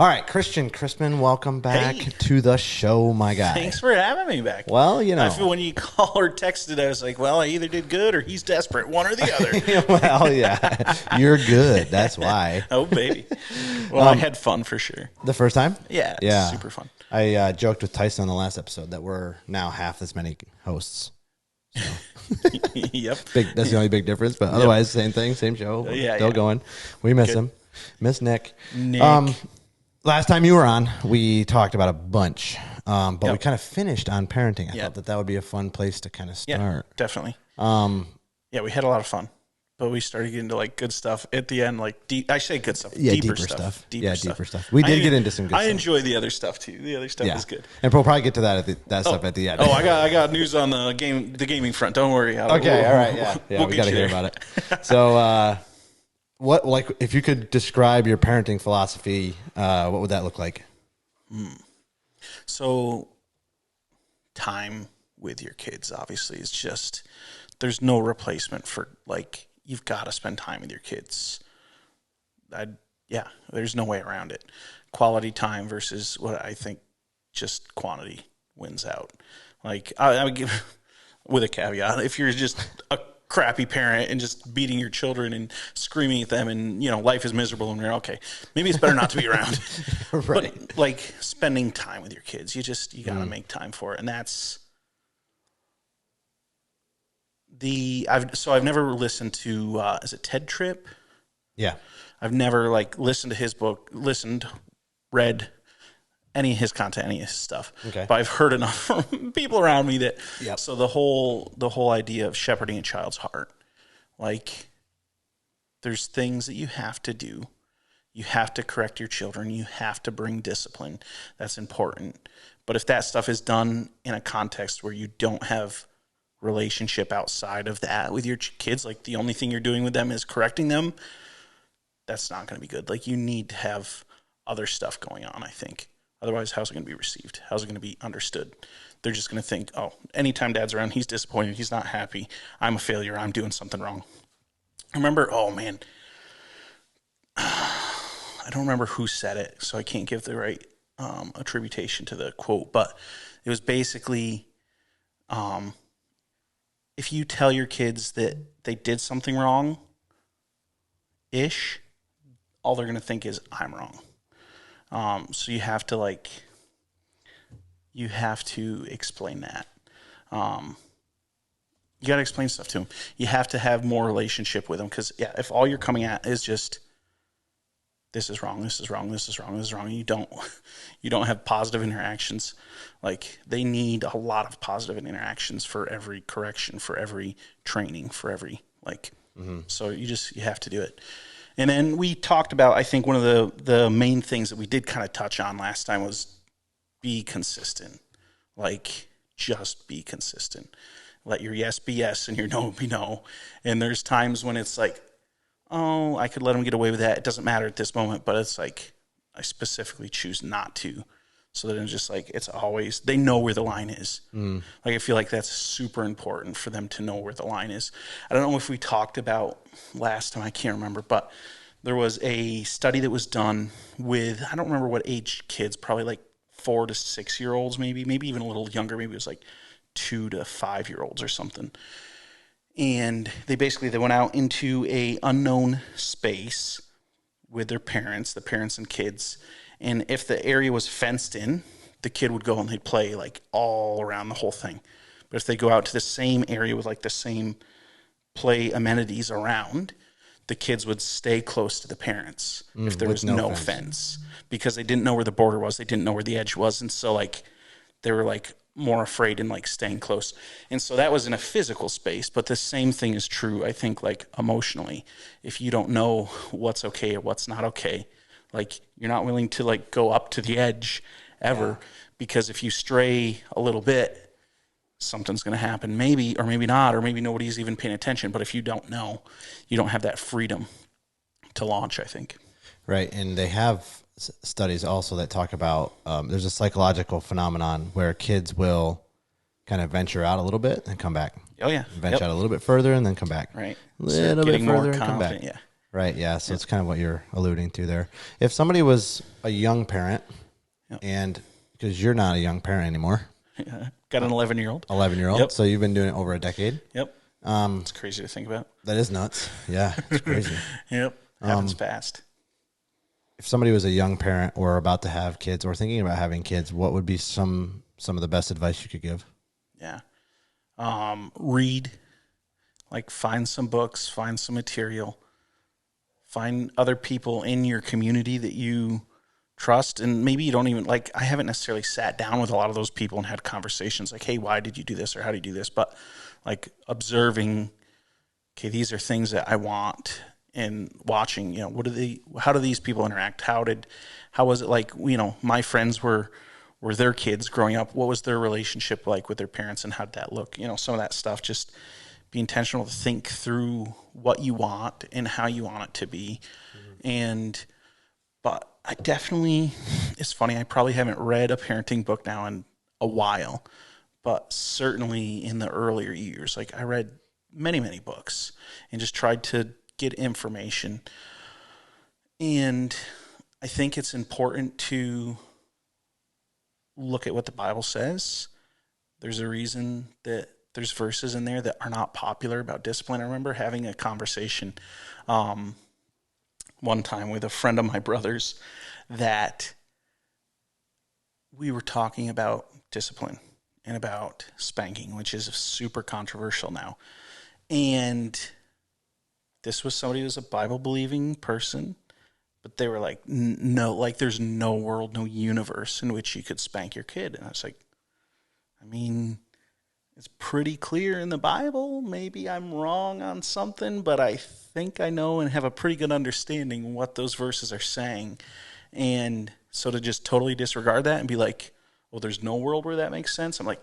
All right, Christian Christman, welcome back to the show, my guy. Thanks for having me back. Well, you know. I feel when you called or texted, I was like, well, I either did good or he's desperate, one or the other. Well, yeah, you're good. That's why. Oh, baby. Well, I had fun for sure. The first time? Yeah, it's super fun. I joked with Tyson on the last episode that we're now half as many hosts. So. Yep. That's the only big difference, but otherwise, same thing, same show. Still going. We miss him. Miss Nick. Last time you were on, we talked about a bunch, but we kind of finished on parenting. I thought that would be a fun place to kind of start. Yeah, definitely. Yeah, we had a lot of fun, but we started getting to like good stuff at the end, like deep. I say good stuff. Yeah, deeper stuff. Deeper stuff. We did get into some good stuff. I enjoy the other stuff too. The other stuff is good. And we'll probably get to that stuff at the end. Oh, I got news on the gaming front. Don't worry. Okay, all right. Yeah, we got to hear about it. So, what, like, if you could describe your parenting philosophy, what would that look like? So, time with your kids, obviously, is just, there's no replacement for, like, you've got to spend time with your kids. There's no way around it. Quality time versus what I think just quantity wins out. Like, I would give, with a caveat, if you're just a crappy parent and just beating your children and screaming at them and, you know, life is miserable and you're okay, maybe it's better not to be around. Right. But like spending time with your kids, you got to make time for it. And that's I've never listened to, is it Ted Tripp? Yeah. I've never like listened to his book, read any of his content, any of his stuff. Okay. But I've heard enough from people around me that, so the whole idea of shepherding a child's heart, like there's things that you have to do. You have to correct your children. You have to bring discipline. That's important. But if that stuff is done in a context where you don't have relationship outside of that with your kids, like the only thing you're doing with them is correcting them, that's not going to be good. Like you need to have other stuff going on, I think. Otherwise, how's it going to be received? How's it going to be understood? They're just going to think, oh, anytime dad's around, he's disappointed. He's not happy. I'm a failure. I'm doing something wrong. I remember, I don't remember who said it, so I can't give the right attribution to the quote, but it was basically, if you tell your kids that they did something wrong-ish, all they're going to think is, I'm wrong. So you have to explain that. You got to explain stuff to them. You have to have more relationship with them. Cause if all you're coming at is just, this is wrong, this is wrong, this is wrong, this is wrong. You don't have positive interactions. Like they need a lot of positive interactions for every correction, for every training, for every so you have to do it. And then we talked about, I think one of the main things that we did kind of touch on last time was be consistent. Like, just be consistent. Let your yes be yes and your no be no. And there's times when it's like, oh, I could let them get away with that. It doesn't matter at this moment. But it's like, I specifically choose not to. So that it's just like, it's always, they know where the line is. Like, I feel like that's super important for them to know where the line is. I don't know if we talked about last time, I can't remember, but there was a study that was done with, I don't remember what age kids, probably like 4 to 6 year olds, maybe even a little younger. Maybe it was like 2 to 5 year olds or something. And they went out into a unknown space with their parents, the parents and kids. And if the area was fenced in, the kid would go and they'd play like all around the whole thing. But if they go out to the same area with like the same play amenities around, the kids would stay close to the parents if there was no fence. Because they didn't know where the border was. They didn't know where the edge was. And so like they were like more afraid and like staying close. And so that was in a physical space. But the same thing is true, I think, like emotionally. If you don't know what's okay or what's not okay, like you're not willing to like go up to the edge ever, because if you stray a little bit, something's going to happen, maybe, or maybe not, or maybe nobody's even paying attention. But if you don't know, you don't have that freedom to launch, I think. Right. And they have studies also that talk about, there's a psychological phenomenon where kids will kind of venture out a little bit and come back. Oh yeah. Venture out a little bit further and then come back. Right. A little bit further and come back. Yeah. Right. Yeah. So it's kind of what you're alluding to there. If somebody was a young parent, and because you're not a young parent anymore, got an 11-year-old. 11-year-old. Yep. So you've been doing it over a decade. Yep. It's crazy to think about. That is nuts. Yeah, it's crazy. Yep. Happens fast. If somebody was a young parent or about to have kids or thinking about having kids, what would be some of the best advice you could give? Yeah. Read. Like, find some books, find some material, find other people in your community that you trust. And maybe you don't even, like, I haven't necessarily sat down with a lot of those people and had conversations like, hey, why did you do this? Or how do you do this? But like observing, okay, these are things that I want, and watching, how do these people interact? How was it like, my friends were their kids growing up. What was their relationship like with their parents, and how did that look? Some of that stuff, just be intentional to think through what you want and how you want it to be. But I definitely, it's funny, I probably haven't read a parenting book now in a while, but certainly in the earlier years, like I read many, many books and just tried to get information. And I think it's important to look at what the Bible says. There's a reason that there's verses in there that are not popular about discipline. I remember having a conversation one time with a friend of my brother's that we were talking about discipline and about spanking, which is super controversial now. And this was somebody who was a Bible-believing person, but they were like, no, like there's no world, no universe in which you could spank your kid. And I was like, I mean, it's pretty clear in the Bible. Maybe I'm wrong on something, but I think I know and have a pretty good understanding what those verses are saying. And so to just totally disregard that and be like, well, there's no world where that makes sense. I'm like,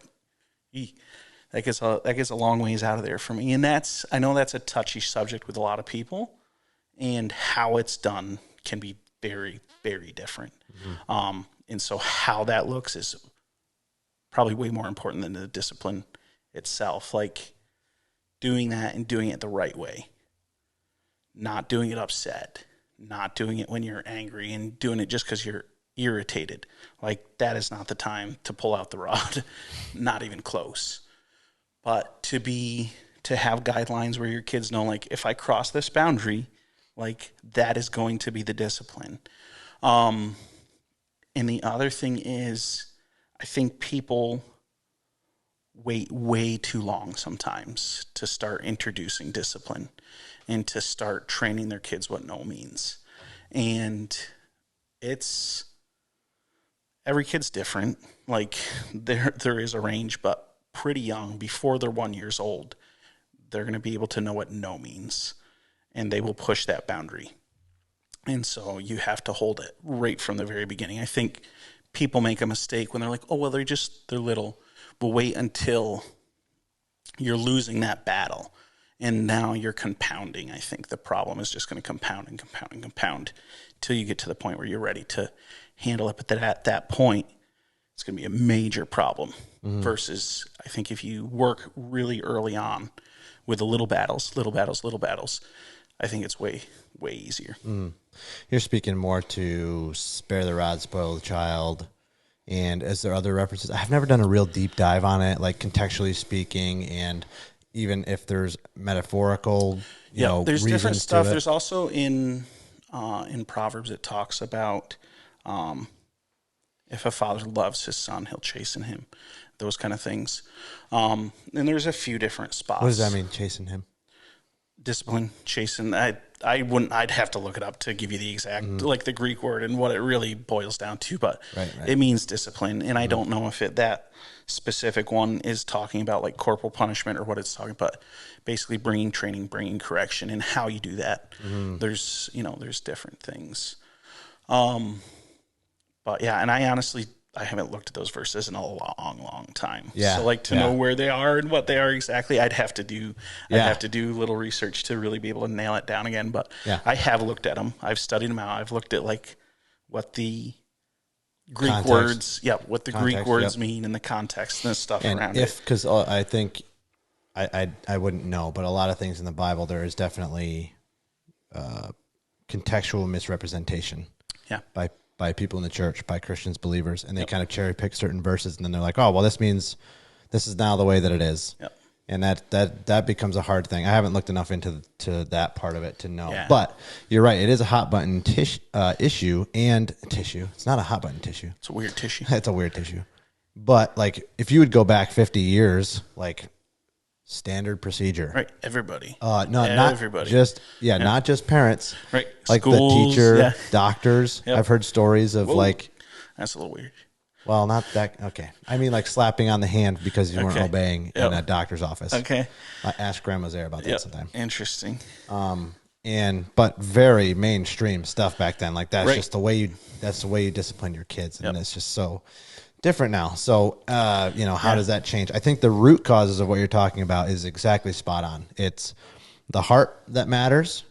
that gets a long ways out of there for me. And I know that's a touchy subject with a lot of people, and how it's done can be very, very different. Mm-hmm. And so how that looks is probably way more important than the discipline itself. Like doing that and doing it the right way, not doing it upset, not doing it when you're angry, and doing it just because you're irritated. Like that is not the time to pull out the rod, not even close. But to have guidelines where your kids know, like, if I cross this boundary, like that is going to be the discipline. And the other thing is, I think people wait way too long sometimes to start introducing discipline and to start training their kids what no means. And every kid's different. Like there is a range, but pretty young, before they're 1 year old, they're going to be able to know what no means, and they will push that boundary. And so you have to hold it right from the very beginning. I think people make a mistake when they're like, oh, well, they're little. But wait until you're losing that battle, and now you're compounding. I think the problem is just going to compound and compound and compound till you get to the point where you're ready to handle it. But at that point, it's going to be a major problem. Mm-hmm. Versus, I think if you work really early on with the little battles, I think it's way, way easier. Mm. You're speaking more to spare the rod, spoil the child. And is there other references? I've never done a real deep dive on it, like contextually speaking, and even if there's metaphorical, there's different stuff. There's also in Proverbs, it talks about if a father loves his son, he'll chasten him. Those kind of things. And there's a few different spots. What does that mean, chasten him? Discipline, chasten. I'd have to look it up to give you the exact, like the Greek word and what it really boils down to, but It means discipline. And I don't know if that specific one is talking about like corporal punishment or what it's talking about, but basically bringing training, bringing correction, and how you do that. There's different things. But yeah, and I haven't looked at those verses in a long, long time. Yeah. So to know where they are and what they are exactly, I'd have to do little research to really be able to nail it down again. But I have looked at them. I've studied them out. I've looked at what the Greek words mean and the context and the stuff around it. Because I think I wouldn't know, but a lot of things in the Bible, there is definitely contextual misrepresentation. Yeah. By people in the church, by Christians, believers, and they kind of cherry pick certain verses, and then they're like, "Oh, well, this means this is now the way that it is." Yep. And that becomes a hard thing. I haven't looked enough into that part of it to know. Yeah. But you're right; it is a hot button issue and tissue. It's not a hot button tissue. It's a weird tissue. It's a weird tissue. But like, if you would go back 50 years, like standard procedure, right? Everybody. No, not everybody. Not just parents, right? Like schools, the teacher, doctors. Yep. I've heard stories of like. That's a little weird. Well, not that. Okay. I mean, like slapping on the hand because you weren't obeying in a doctor's office. Okay. Ask Grandma's there about that sometime. Interesting. But very mainstream stuff back then. Like that's just the way you discipline your kids. And it's just so different now. So, how does that change? I think the root causes of what you're talking about is exactly spot on. It's the heart that matters.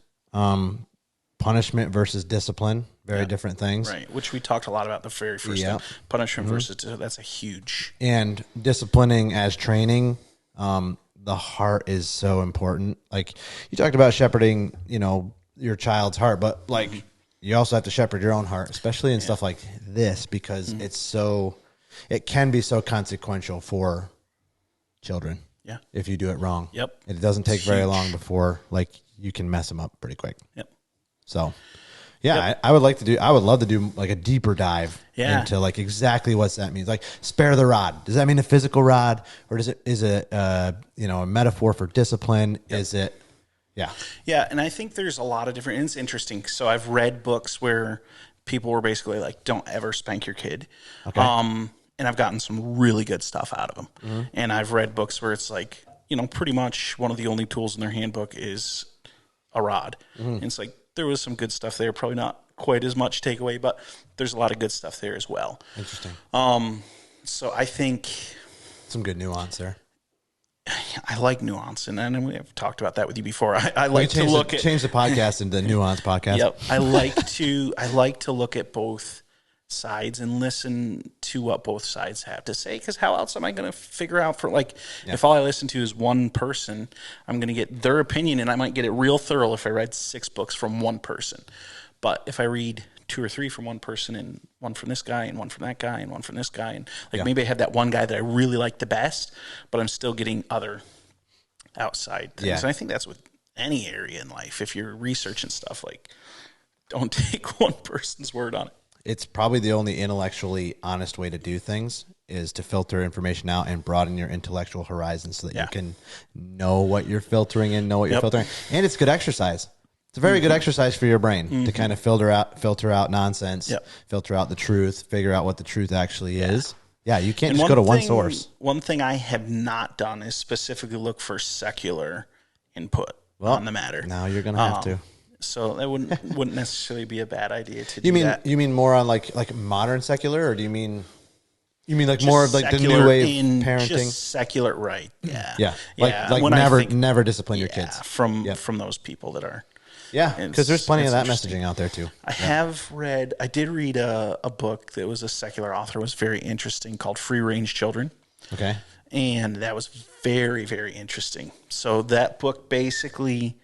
Punishment versus discipline. Very different things. Right, which we talked a lot about the very first time. Punishment versus that's a huge. And disciplining as training, the heart is so important. Like you talked about shepherding, your child's heart, but like you also have to shepherd your own heart, especially in stuff like this, because it can be so consequential for children. Yeah. If you do it wrong. Yep. It doesn't take very long before like you can mess them up pretty quick. Yep. So I would love to do like a deeper dive into like exactly what that means. Like spare the rod. Does that mean a physical rod, or is it a metaphor for discipline? Yep. Is it? Yeah. Yeah. And I think there's a lot of different, and it's interesting. So I've read books where people were basically like, don't ever spank your kid. Okay. And I've gotten some really good stuff out of them. Mm-hmm. And I've read books where it's like, pretty much one of the only tools in their handbook is a rod. Mm-hmm. And it's like, there was some good stuff there, probably not quite as much takeaway, but there's a lot of good stuff there as well. Interesting. So I think some good nuance there. I like nuance, and we have talked about that with you before. I like to look at change the podcast into the nuance podcast. Yep. I like to look at both sides and listen to what both sides have to say, because how else am I going to figure out if all I listen to is one person, I'm going to get their opinion, and I might get it real thorough if I read 6 books from one person. But if I read 2 or 3 from one person, and one from this guy, and one from that guy, and one from this guy, and maybe I have that one guy that I really like the best, but I'm still getting other outside things. And I think that's with any area in life. If you're researching stuff, don't take one person's word on it. It's probably the only intellectually honest way to do things is to filter information out and broaden your intellectual horizon so that you can know what you're filtering in, know what you're filtering. And it's good exercise. It's a very good exercise for your brain to kind of filter out nonsense, filter out the truth, figure out what the truth actually is. Yeah, you can't just go to one source. One thing I have not done is specifically look for secular input on the matter. Now you're going to have to. So that wouldn't necessarily be a bad idea to do that. You mean more on like modern secular, or do you mean like just more of like the new way of parenting? Just secular, right? Yeah. Never discipline your kids from those people that are. Yeah, because there's plenty of that messaging out there too. I did read a book that was a secular author. It was very interesting, called Free Range Children. Okay. And that was very, very interesting. So that book basically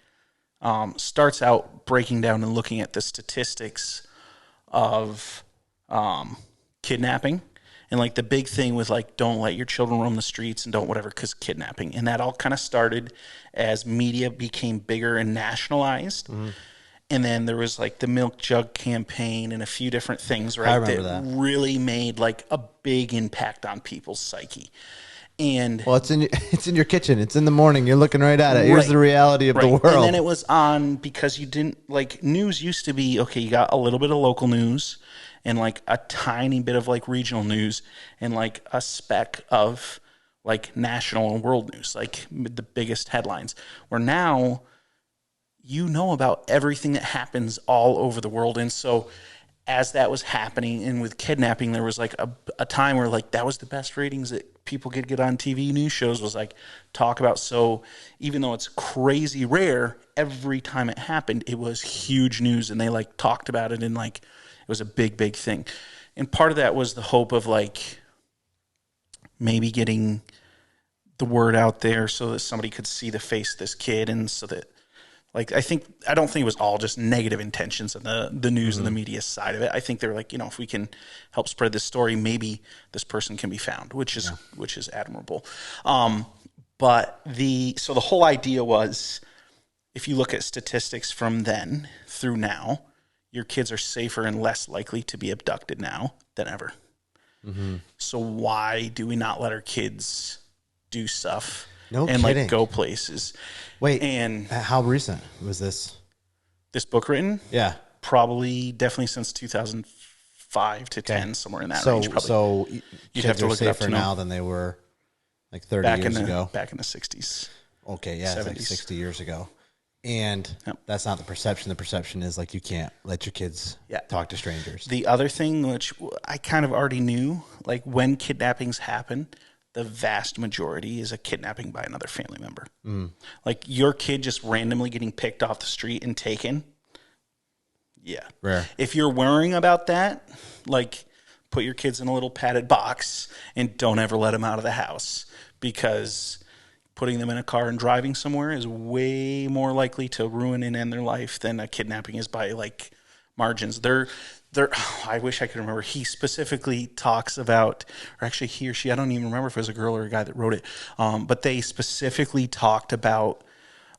starts out breaking down and looking at the statistics of kidnapping, and like the big thing with don't let your children roam the streets and don't whatever, because kidnapping. And that all kind of started as media became bigger and nationalized. Mm-hmm. And then there was the milk jug campaign and a few different things, right? That really made a big impact on people's psyche. And it's in your kitchen. It's in the morning. You're looking right at it. Here's the reality of the world. And then it was on, because you didn't news used to be, okay, you got a little bit of local news and a tiny bit of regional news and a speck of national and world news, the biggest headlines, where now about everything that happens all over the world. And so as that was happening, and with kidnapping, there was a time where that was the best ratings that people could get on TV news shows, was talk about. So even though it's crazy rare, every time it happened, it was huge news, and they talked about it, and it was a big, big thing. And part of that was the hope of maybe getting the word out there so that somebody could see the face of this kid, and so that Like, I don't think it was all just negative intentions on the news and the media side of it. I think they were like, if we can help spread this story, maybe this person can be found, which is admirable. But the whole idea was, if you look at statistics from then through now, your kids are safer and less likely to be abducted now than ever. Mm-hmm. So why do we not let our kids do stuff and kidding. go places? Wait, and how recent was this? This book written? Yeah. Definitely since 2005 to 10, somewhere in that range. Probably. So you'd have to look it up safer now than they were like 30 years ago. Back in the 60s. Okay, yeah, it's like 60 years ago. And that's not the perception. The perception is like you can't let your kids talk to strangers. The other thing, which I kind of already knew, like when kidnappings happen, the vast majority is a kidnapping by another family member. Mm. Like your kid just randomly getting picked off the street and taken. Yeah. Rare. If you're worrying about that, like put your kids in a little padded box and don't ever let them out of the house, because putting them in a car and driving somewhere is way more likely to ruin and end their life than a kidnapping is by like margins. I wish I could remember. He specifically talks about, or actually he or she, I don't even remember if it was a girl or a guy that wrote it. But they specifically talked about,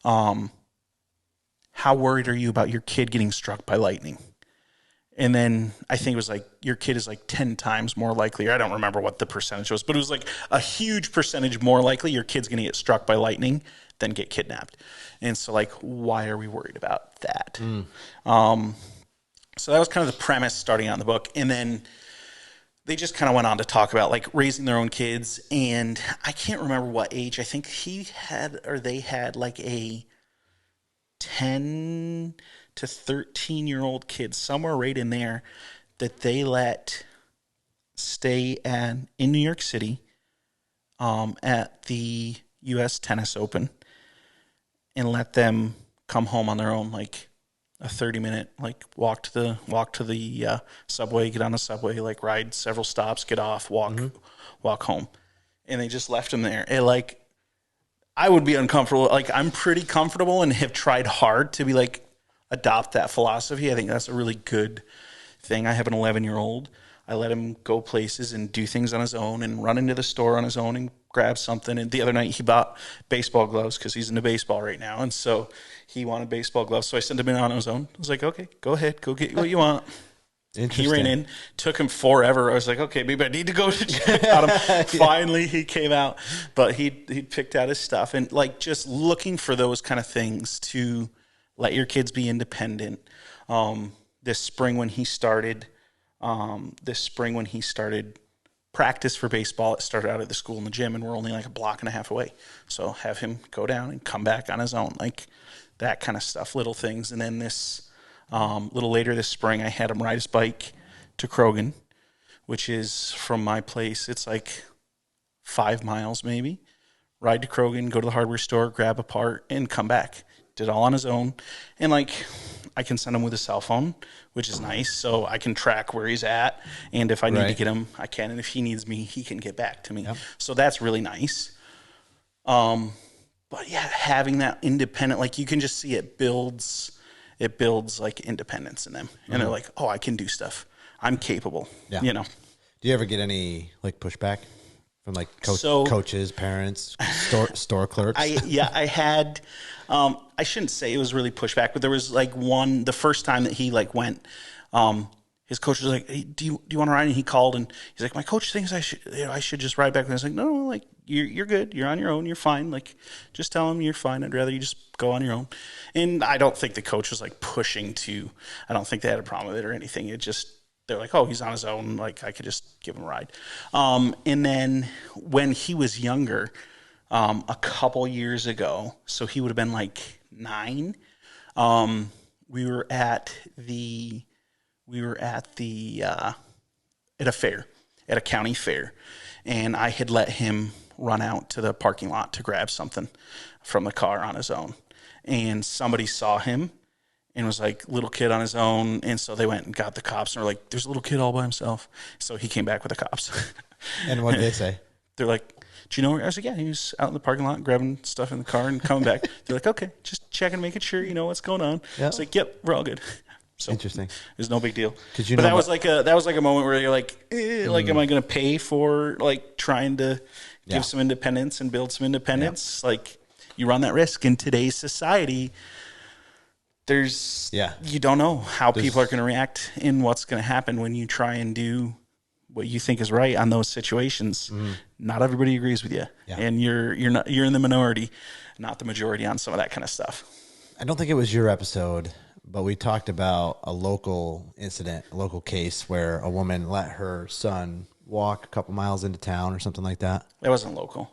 how worried are you about your kid getting struck by lightning? And then I think it was like your kid is like 10 times more likely. I don't remember what the percentage was, but it was like a huge percentage more likely your kid's going to get struck by lightning than get kidnapped. And so like, why are we worried about that? So that was kind of the premise starting out in the book. And then they just kind of went on to talk about like raising their own kids. And I can't remember what age. I think they had like a 10 to 13-year-old kid, somewhere right in there, that they let stay in New York City at the U.S. Tennis Open and let them come home on their own, like a 30-minute like walk to the subway, get on the subway, like ride several stops, get off, walk home. And they just left them there. And like, I would be uncomfortable. Like, I'm pretty comfortable and have tried hard to be like, adopt that philosophy. I think that's a really good thing. I have an 11-year-old. I let him go places and do things on his own and run into the store on his own and grab something. And the other night he bought baseball gloves because he's into baseball right now. And so he wanted baseball gloves. So I sent him in on his own. I was like, okay, go ahead. Go get what you want. He ran in. Took him forever. I was like, okay, maybe I need to go to check out him. Finally, he came out. But he picked out his stuff. And like just looking for those kind of things to let your kids be independent. This spring when he started practice for baseball, it started out at the school in the gym, and we're only like a block and a half away. So have him go down and come back on his own, like that kind of stuff, little things. And then this little later this spring, I had him ride his bike to Krogan, which is from my place. It's like 5 miles maybe. Ride to Krogan, go to the hardware store, grab a part, and come back. Did it all on his own. And like, I can send him with a cell phone, which is nice. So I can track where he's at. And if I need to get him, I can. And if he needs me, he can get back to me. Yep. So that's really nice. But yeah, having that independent, like you can just see it builds like independence in them. And they're like, oh, I can do stuff. I'm capable, you know? Do you ever get any like pushback from like coaches, parents, store clerks? I had, I shouldn't say it was really pushback, but there was like the first time that he like went, his coach was like, hey, do you want to ride? And he called and he's like, my coach thinks I should just ride back. And I was like, no, like you're good. You're on your own. You're fine. Like, just tell him you're fine. I'd rather you just go on your own. And I don't think the coach was like pushing I don't think they had a problem with it or anything. It just, they're like, oh, he's on his own. Like, I could just give him a ride. And then when he was younger, a couple years ago, so he would have been like 9, we were at a fair, at a county fair, and I had let him run out to the parking lot to grab something from the car on his own. And somebody saw him and was like, little kid on his own. And so they went and got the cops and were like, there's a little kid all by himself. So he came back with the cops. And what did they say? They're like, do you know where? I was like, yeah, he was out in the parking lot grabbing stuff in the car and coming back. They're like, okay, just checking, making sure you know what's going on. Yeah. It's like, yep, we're all good. So interesting. It's no big deal. But that was like a moment where you're like, like, am I going to pay for like trying to give some independence and build some independence? Yeah. Like, you run that risk in today's society. You don't know how people are going to react and what's going to happen when you try and do what you think is right on those situations. Not everybody agrees with you, and you're in the minority, not the majority on some of that kind of stuff. I don't think it was your episode, but we talked about a local incident, a local case where a woman let her son walk a couple miles into town or something like that. That wasn't local.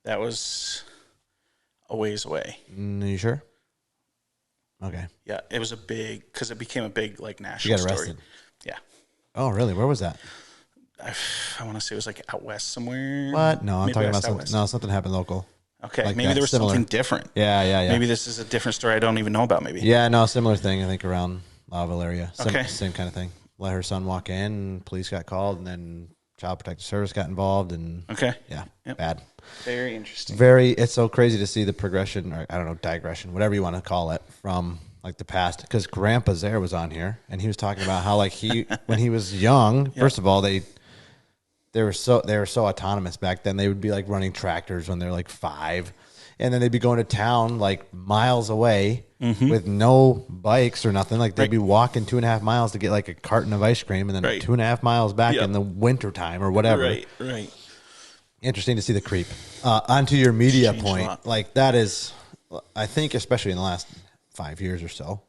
That was a ways away. Are you sure? Okay. Yeah, it was because it became a big like national story. You got arrested? Yeah. Oh, really? Where was that? I want to say it was like out west somewhere. What? No, I'm talking about something. No, something happened local. Okay, like maybe there was something different. Yeah. Maybe this is a different story I don't even know about, maybe. Yeah, no, similar thing, I think, around Lawville area. Same kind of thing. Let her son walk in, police got called, and then Child Protective Service got involved, and bad. Very interesting. It's so crazy to see the progression, or I don't know, digression, whatever you want to call it, from like the past. Because Grandpa Zare was on here, and he was talking about how like when he was young, first of all, they were so autonomous back then. They would be like running tractors when they're like 5, and then they'd be going to town like miles away with no bikes or nothing. Like they'd be walking 2.5 miles to get like a carton of ice cream, and then 2.5 miles back in the winter time or whatever. Right. Interesting to see the creep. Onto your media point, like that is, I think, especially in the last 5 years or so,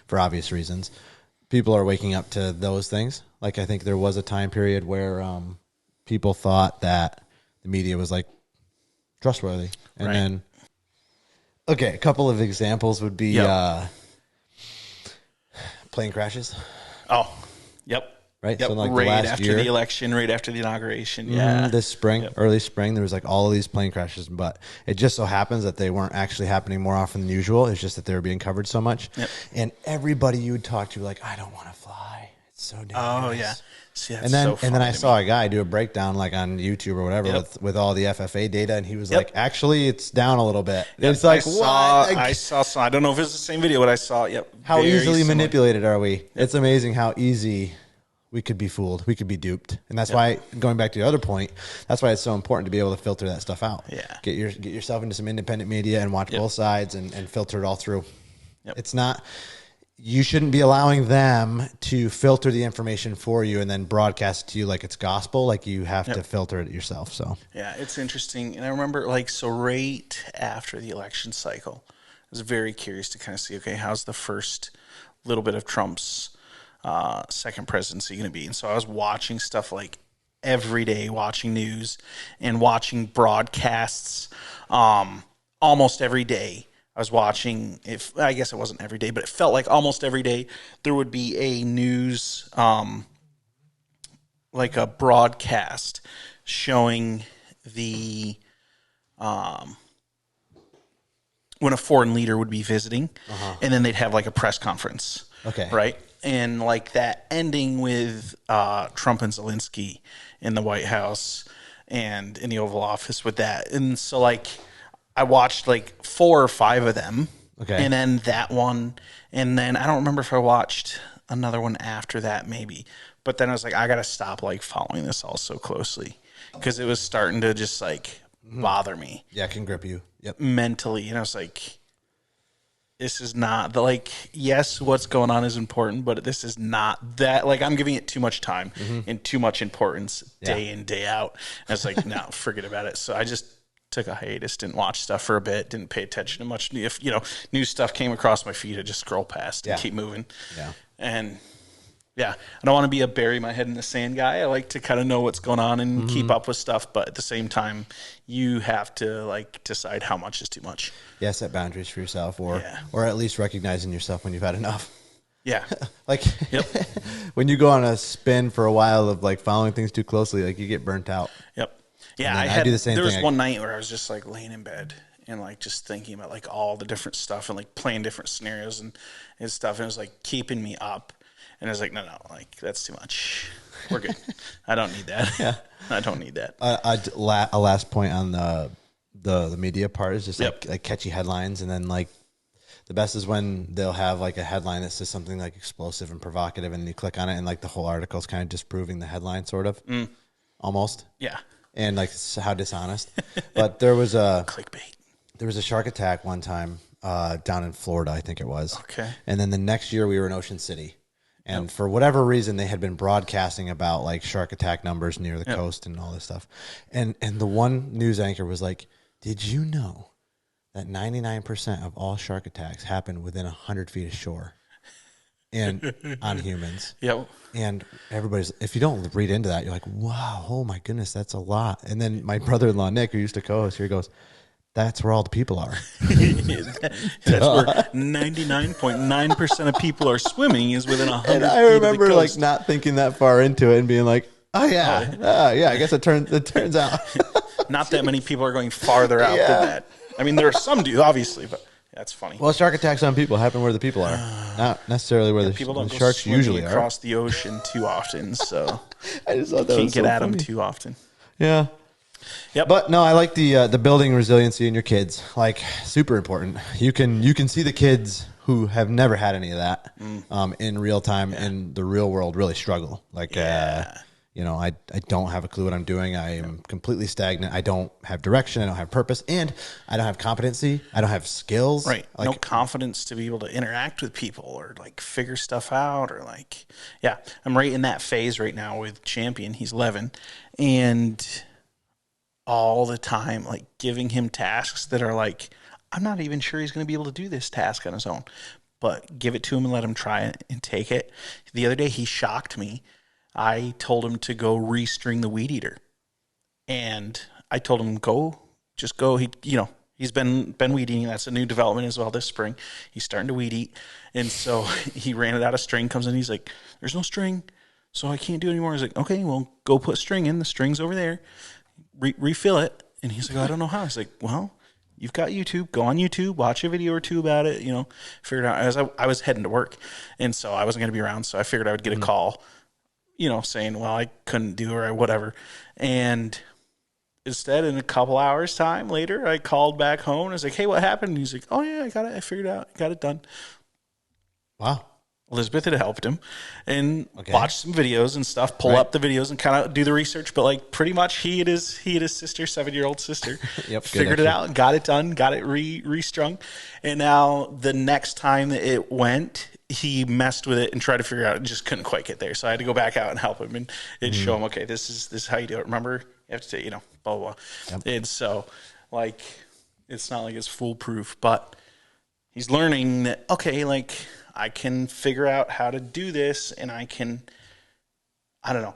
for obvious reasons, people are waking up to those things. Like I think there was a time period where people thought that the media was like trustworthy, and then a couple of examples would be plane crashes. Oh, yep. Right, yep. So like right last after year, the election, right after the inauguration, this spring, early spring, there was like all of these plane crashes, but it just so happens that they weren't actually happening more often than usual. It's just that they were being covered so much, and everybody you would talk to, like, I don't want to fly. It's so dangerous. Oh yeah. See, and then I saw a guy do a breakdown like on YouTube or whatever with all the FFA data, and he was like, actually, it's down a little bit. It's like, I saw some. I don't know if it's the same video, but I saw. How easily manipulated are we? It's amazing how easy we could be fooled. We could be duped. And that's why, going back to the other point, that's why it's so important to be able to filter that stuff out. Yeah. Get yourself into some independent media and watch both sides and filter it all through. It's not, you shouldn't be allowing them to filter the information for you and then broadcast it to you like it's gospel. Like you have to filter it yourself. So yeah, it's interesting. And I remember right after the election cycle, I was very curious to kind of see, okay, how's the first little bit of Trump's second presidency going to be? And so I was watching stuff like every day, watching news and watching broadcasts almost every day. I was watching, I guess it wasn't every day, but it felt like almost every day there would be a news, like a broadcast showing the when a foreign leader would be visiting, and then they'd have like a press conference. Okay. Right? And like that ending with Trump and Zelensky in the White House and in the Oval Office with that. And so like I watched like 4 or 5 of them. Okay. And then that one. And then I don't remember if I watched another one after that maybe. But then I was like, I got to stop like following this all so closely because it was starting to just like bother me. Yeah, it can grip you. Yep. Mentally. And I was like, this is not like, yes, what's going on is important, but this is not that. Like, I'm giving it too much time and too much importance day in, day out. And I was like, no, forget about it. So I just took a hiatus, didn't watch stuff for a bit, didn't pay attention to much. If, new stuff came across my feed, I just scroll past and keep moving. Yeah. And I don't want to be a bury my head in the sand guy. I like to kind of know what's going on and keep up with stuff. But at the same time, you have to like decide how much is too much. Yeah, set boundaries for yourself or at least recognizing yourself when you've had enough. Yeah. Like when you go on a spin for a while of like following things too closely, like you get burnt out. Yep. Yeah. I do the same thing. There was one night where I was just like laying in bed and like just thinking about like all the different stuff and like playing different scenarios and stuff. And it was like keeping me up. And I was like, no, like that's too much. We're good. I don't need that. Yeah. I don't need that. A last point on the media part is just like catchy headlines, and then like the best is when they'll have like a headline that says something like explosive and provocative, and you click on it, and like the whole article is kind of disproving the headline, sort of, almost. Yeah. And like how dishonest. But there was a clickbait. There was a shark attack one time down in Florida, I think it was. Okay. And then the next year we were in Ocean City. And for whatever reason, they had been broadcasting about like shark attack numbers near the coast and all this stuff. And the one news anchor was like, did you know that 99% of all shark attacks happen within 100 feet of shore and on humans? Yep. And everybody's, if you don't read into that, you're like, wow, oh my goodness, that's a lot. And then my brother-in-law, Nick, who used to co-host here, goes, that's where all the people are. That's where 99.9% of people are swimming is within 100 and I feet remember of the coast. like not thinking that far into it and being like, oh yeah, yeah, I guess it turns out. Not that many people are going farther out than that. I mean, there are some do, obviously, but that's funny. Well, shark attacks on people happen where the people are, not necessarily where the people don't the sharks usually across the ocean too often, so I just thought that can't was get so at them funny. too often. Yeah. Yep. But no, I like the building resiliency in your kids. Like super important. You can see the kids who have never had any of that in real time in the real world really struggle. Like I don't have a clue what I'm doing. I am completely stagnant. I don't have direction. I don't have purpose, and I don't have competency. I don't have skills. Right. Like, no confidence to be able to interact with people or like figure stuff out or like, I'm right in that phase right now with Champion. He's 11 and all the time, like giving him tasks that are like, I'm not even sure he's going to be able to do this task on his own, but give it to him and let him try it and take it. The other day, he shocked me. I told him to go restring the weed eater, and I told him, just go. He's been weed eating. That's a new development as well this spring. He's starting to weed eat, and so he ran it out of string. Comes in, he's like, "There's no string, so I can't do it anymore." I was like, "Okay, well, go put string in. The string's over there. Refill it." And he's like, "I don't know how." I was like, "Well, you've got YouTube. Go on YouTube, watch a video or two about it. Figure it out." As I was heading to work, and so I wasn't going to be around. So I figured I would get a call, saying, "Well, I couldn't do or whatever." And instead, in a couple hours time later, I called back home and I was like, "Hey, what happened?" And he's like, "Oh yeah, I got it. I figured it out. I got it done." Wow. Elizabeth had helped him and watched some videos and stuff, pull up the videos and kind of do the research. But like pretty much he and his sister, 7-year-old sister, figured it out, got it done, got it restrung. And now the next time that it went, he messed with it and tried to figure it out and just couldn't quite get there. So I had to go back out and help him and show him, okay, this is how you do it. Remember, you have to say, blah, blah, blah. Yep. And so like, it's not like it's foolproof, but he's learning that, okay, like, I can figure out how to do this, and I don't know.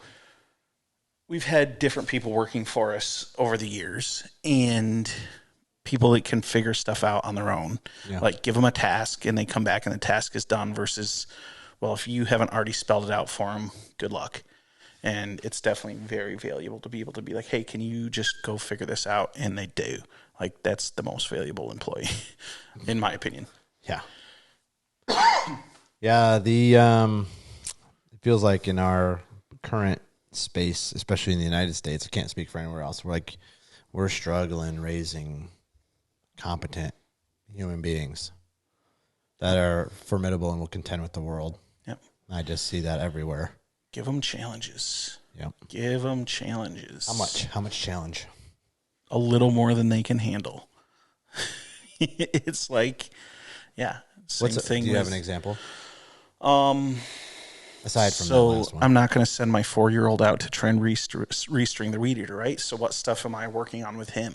We've had different people working for us over the years, and people that can figure stuff out on their own. Yeah. Like give them a task, and they come back, and the task is done versus, well, if you haven't already spelled it out for them, good luck. And it's definitely very valuable to be able to be like, hey, can you just go figure this out? And they do. Like, that's the most valuable employee, in my opinion. Yeah. Yeah, it feels like in our current space, especially in the United States, I can't speak for anywhere else, we're struggling raising competent human beings that are formidable and will contend with the world. Yep. I just see that everywhere. Give them challenges. Yep. Give them challenges. How much challenge? A little more than they can handle. It's like, yeah. Same thing. Do you have an example? Aside from that last one. I'm not going to send my 4-year-old out to try and restring the weed eater, right? So what stuff am I working on with him?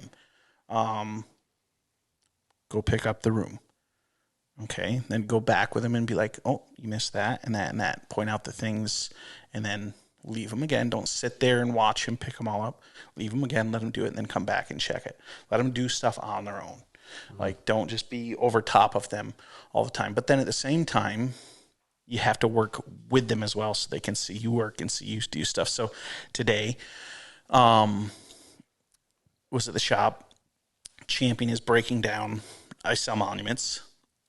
Go pick up the room. Okay. Then go back with him and be like, oh, you missed that and that and that. Point out the things and then leave him again. Don't sit there and watch him pick them all up. Leave him again, let him do it, and then come back and check it. Let them do stuff on their own. Like, don't just be over top of them all the time. But then at the same time, you have to work with them as well so they can see you work and see you do stuff. So today, was at the shop. Champion is breaking down. I sell monuments.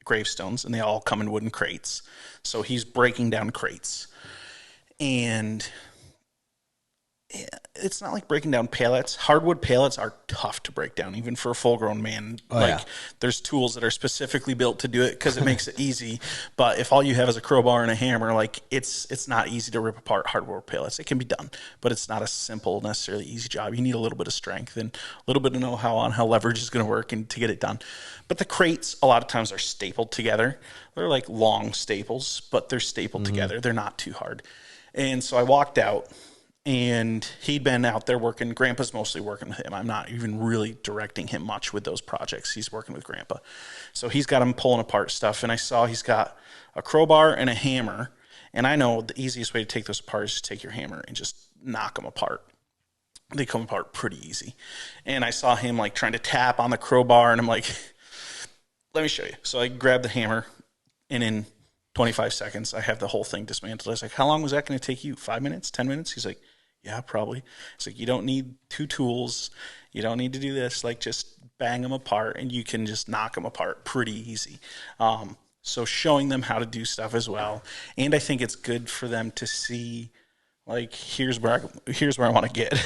gravestones, and they all come in wooden crates. So he's breaking down crates. And it's not like breaking down pallets. Hardwood pallets are tough to break down, even for a full-grown man. There's tools that are specifically built to do it because it makes it easy. But if all you have is a crowbar and a hammer, like it's not easy to rip apart hardwood pallets. It can be done, but it's not a simple, necessarily easy job. You need a little bit of strength and a little bit of know-how on how leverage is going to work and to get it done. But the crates, a lot of times, are stapled together. They're like long staples, but they're stapled together. They're not too hard. And so I walked out. And he'd been out there working. Grandpa's mostly working with him. I'm not even really directing him much with those projects. He's working with Grandpa. So he's got him pulling apart stuff. And I saw he's got a crowbar and a hammer. And I know the easiest way to take those apart is just take your hammer and just knock them apart. They come apart pretty easy. And I saw him like trying to tap on the crowbar. And I'm like, let me show you. So I grabbed the hammer. And in 25 seconds, I have the whole thing dismantled. I was like, how long was that going to take you? 5 minutes? 10 minutes? He's like, yeah, probably. It's like, you don't need two tools. You don't need to do this. Like, just bang them apart, and you can just knock them apart pretty easy. So showing them how to do stuff as well. And I think it's good for them to see, like, here's where I want to get.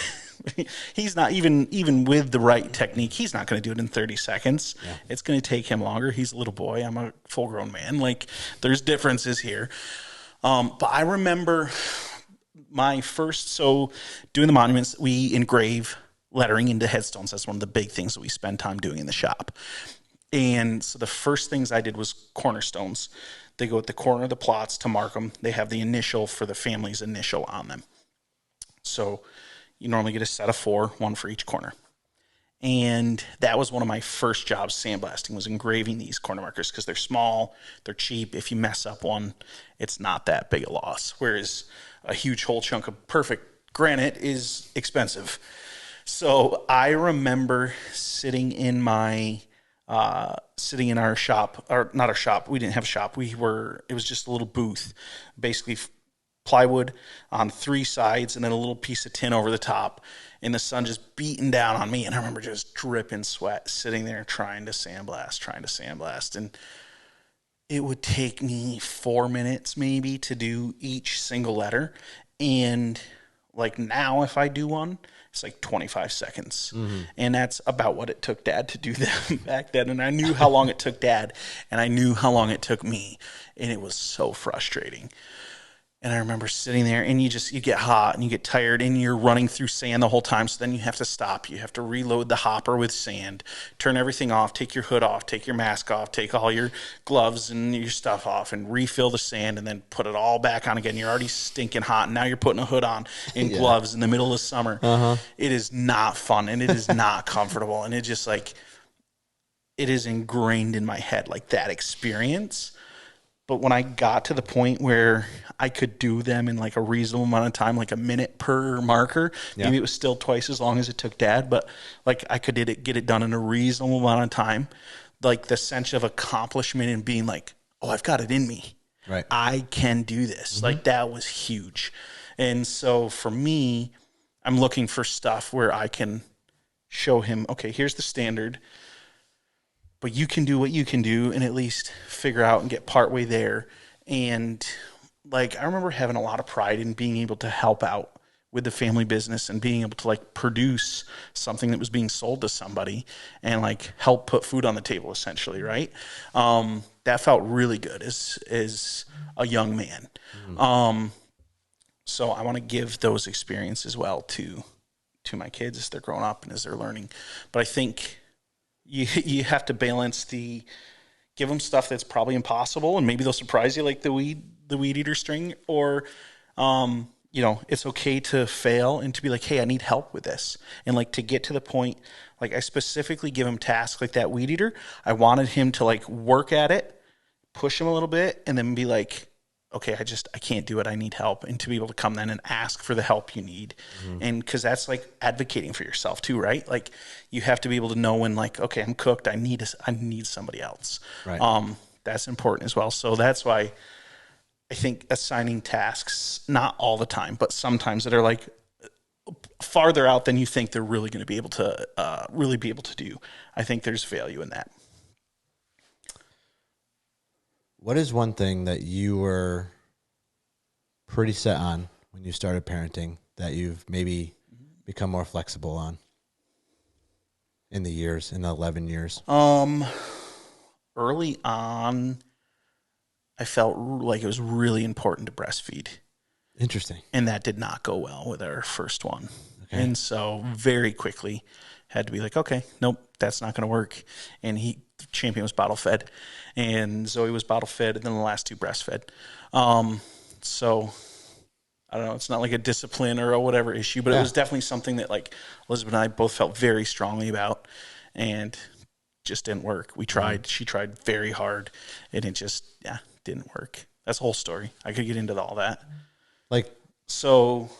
He's not, even with the right technique, he's not going to do it in 30 seconds. Yeah. It's going to take him longer. He's a little boy. I'm a full-grown man. Like, there's differences here. But I remember my first, so doing the monuments, we engrave lettering into headstones. That's one of the big things that we spend time doing in the shop. And so the first things I did was cornerstones. They go at the corner of the plots to mark them. They have the initial for the family's initial on them. So you normally get a set of 4, one for each corner. And that was one of my first jobs sandblasting, was engraving these corner markers because they're small, they're cheap. If you mess up one, it's not that big a loss. Whereas a huge whole chunk of perfect granite is expensive. So I remember sitting in our shop, or not our shop. We didn't have a shop. It was just a little booth, basically plywood on 3 sides and then a little piece of tin over the top, and the sun just beating down on me. And I remember just dripping sweat, sitting there trying to sandblast. And it would take me 4 minutes maybe to do each single letter. And like now, if I do one, it's like 25 seconds. Mm-hmm. And that's about what it took Dad to do them back then. And I knew how long it took Dad, and I knew how long it took me. And it was so frustrating. And I remember sitting there, and you get hot and you get tired, and you're running through sand the whole time. So then you have to stop. You have to reload the hopper with sand, turn everything off, take your hood off, take your mask off, take all your gloves and your stuff off, and refill the sand, and then put it all back on again. You're already stinking hot, and now you're putting a hood on and gloves in the middle of summer. Uh-huh. It is not fun, and it is not comfortable. And it just like, it is ingrained in my head, like that experience. But when I got to the point where I could do them in like a reasonable amount of time, like a minute per marker, maybe it was still twice as long as it took Dad, but like I could get it done in a reasonable amount of time. Like the sense of accomplishment and being like, oh, I've got it in me. Right. I can do this. Mm-hmm. Like that was huge. And so for me, I'm looking for stuff where I can show him, okay, here's the standard, but you can do what you can do and at least figure out and get partway there. And like, I remember having a lot of pride in being able to help out with the family business and being able to like produce something that was being sold to somebody and like help put food on the table, essentially. Right. That felt really good as a young man. Mm-hmm. So I want to give those experiences well to my kids as they're growing up and as they're learning. But I think you have to balance give them stuff that's probably impossible, and maybe they'll surprise you, like the weed eater string, or it's okay to fail and to be like, hey, I need help with this, and like to get to the point. Like I specifically give him tasks like that weed eater. I wanted him to like work at it, push him a little bit, and then be like, okay, I can't do it. I need help. And to be able to come then and ask for the help you need. Mm-hmm. And cause that's like advocating for yourself too, right? Like you have to be able to know when like, okay, I'm cooked. I need somebody else. Right. That's important as well. So that's why I think assigning tasks, not all the time, but sometimes that are like farther out than you think they're really going to be able to do. I think there's value in that. What is one thing that you were pretty set on when you started parenting that you've maybe become more flexible on in the 11 years? Early on, I felt like it was really important to breastfeed. Interesting. And that did not go well with our first one. Okay. And so very quickly had to be like, okay, nope, that's not going to work. And Champion was bottle fed and Zoe was bottle fed, and then the last two breastfed. So I don't know, it's not like a discipline or a whatever issue, but it was definitely something that like Elizabeth and I both felt very strongly about, and just didn't work. We tried, she tried very hard, and it just, didn't work. That's the whole story. I could get into all that. So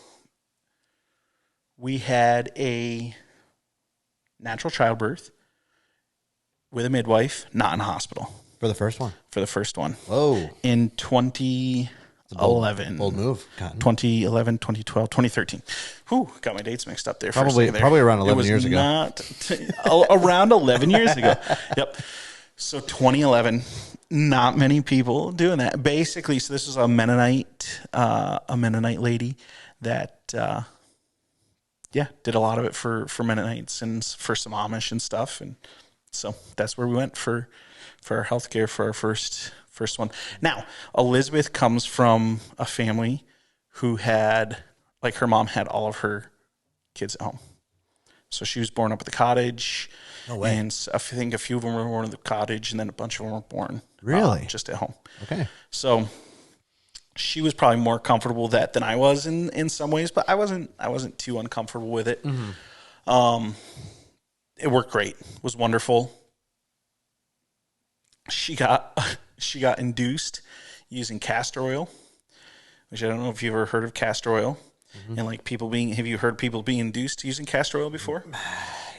we had a natural childbirth with a midwife, not in a hospital. For the first one? For the first one. Whoa. In 2011. Bold move, Cotton. 2011, 2012, 2013. Whew, got my dates mixed up there. Probably around 11 years ago. Around 11 years ago. Yep. So 2011, not many people doing that. Basically, so this was a Mennonite lady that, did a lot of it for Mennonites and for some Amish and stuff. And so that's where we went for our healthcare for our first one. Now, Elizabeth comes from a family who had, like, her mom had all of her kids at home. So she was born up at the cottage. No way. And I think a few of them were born at the cottage, and then a bunch of them were born just at home. Okay. So she was probably more comfortable with that than I was in some ways, but I wasn't too uncomfortable with it. Mm-hmm. It worked great. It was wonderful. She got induced using castor oil, which I don't know if you've ever heard of castor oil. Mm-hmm. And like have you heard people being induced using castor oil before?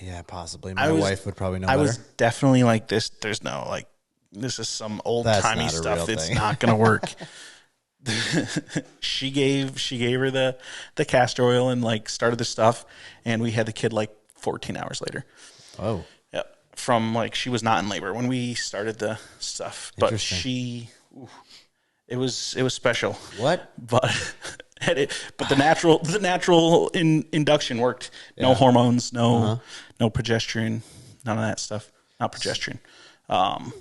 Yeah, possibly. My wife would probably know better. I was definitely like this. There's no like, this is some old timey stuff. It's not going to work. She gave her the castor oil and like started the stuff, and we had the kid like 14 hours later. Oh. Yep. From like, she was not in labor when we started the stuff, but it was special. What? But the natural induction worked. No hormones, no progesterone, none of that stuff. Not progesterone.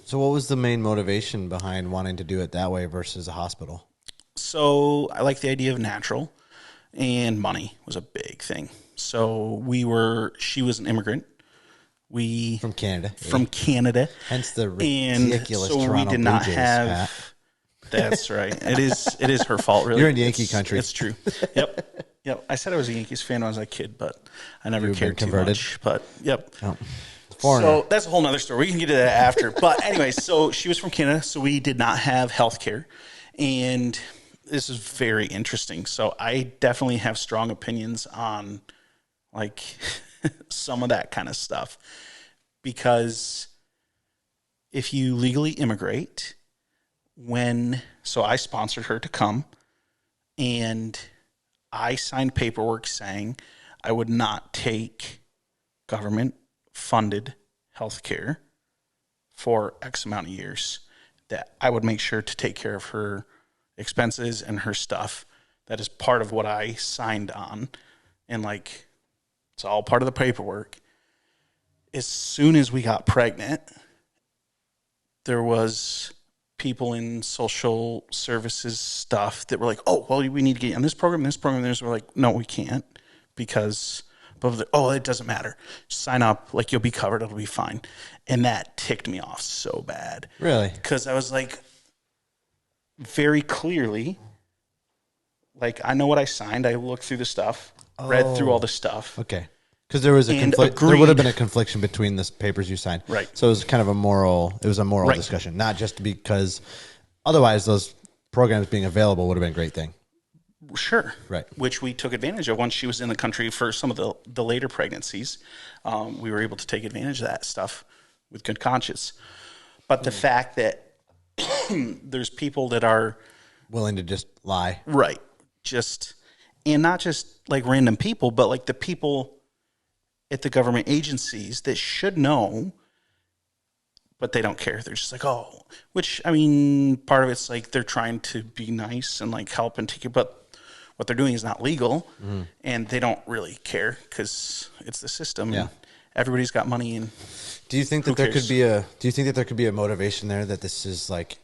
So what was the main motivation behind wanting to do it that way versus a hospital? So I like the idea of natural, and money was a big thing. So she was an immigrant. From Canada. From Canada. Hence the ridiculous Toronto Blue Jays hat. That's right. It is her fault, really. You're in Yankee country. It's true. Yep. I said I was a Yankees fan when I was a kid, but I never cared too much. But yep. Oh. So that's a whole nother story. We can get to that after. But anyway, so she was from Canada, so we did not have health care. And this is very interesting. So I definitely have strong opinions on like some of that kind of stuff. Because if you legally immigrate, so I sponsored her to come, and I signed paperwork saying I would not take government-funded health care for X amount of years, that I would make sure to take care of her expenses and her stuff. That is part of what I signed on, and like, it's all part of the paperwork. As soon as we got pregnant, there was people in social services stuff that were like, oh, well, we need to get you on this program. We're like, no, we can't, because, it doesn't matter. Sign up, like, you'll be covered. It'll be fine. And that ticked me off so bad. Really? Because I was like, very clearly, like, I know what I signed. I looked through the stuff, read through all the stuff. Okay. Because there was a conflict. There would have been a confliction between the papers you signed, right? So it was kind of a moral discussion, not just because otherwise those programs being available would have been a great thing. Sure, right. Which we took advantage of once she was in the country for some of the later pregnancies. We were able to take advantage of that stuff with good conscience. But the fact that there's people that are willing to just lie, right? And not just like random people, but like the people at the government agencies that should know but they don't care. They're just like, oh, which, I mean, part of it's like they're trying to be nice and like help and take it, but what they're doing is not legal, and they don't really care because it's the system. Yeah. And everybody's got money. And do you think that there could be a motivation there that this is like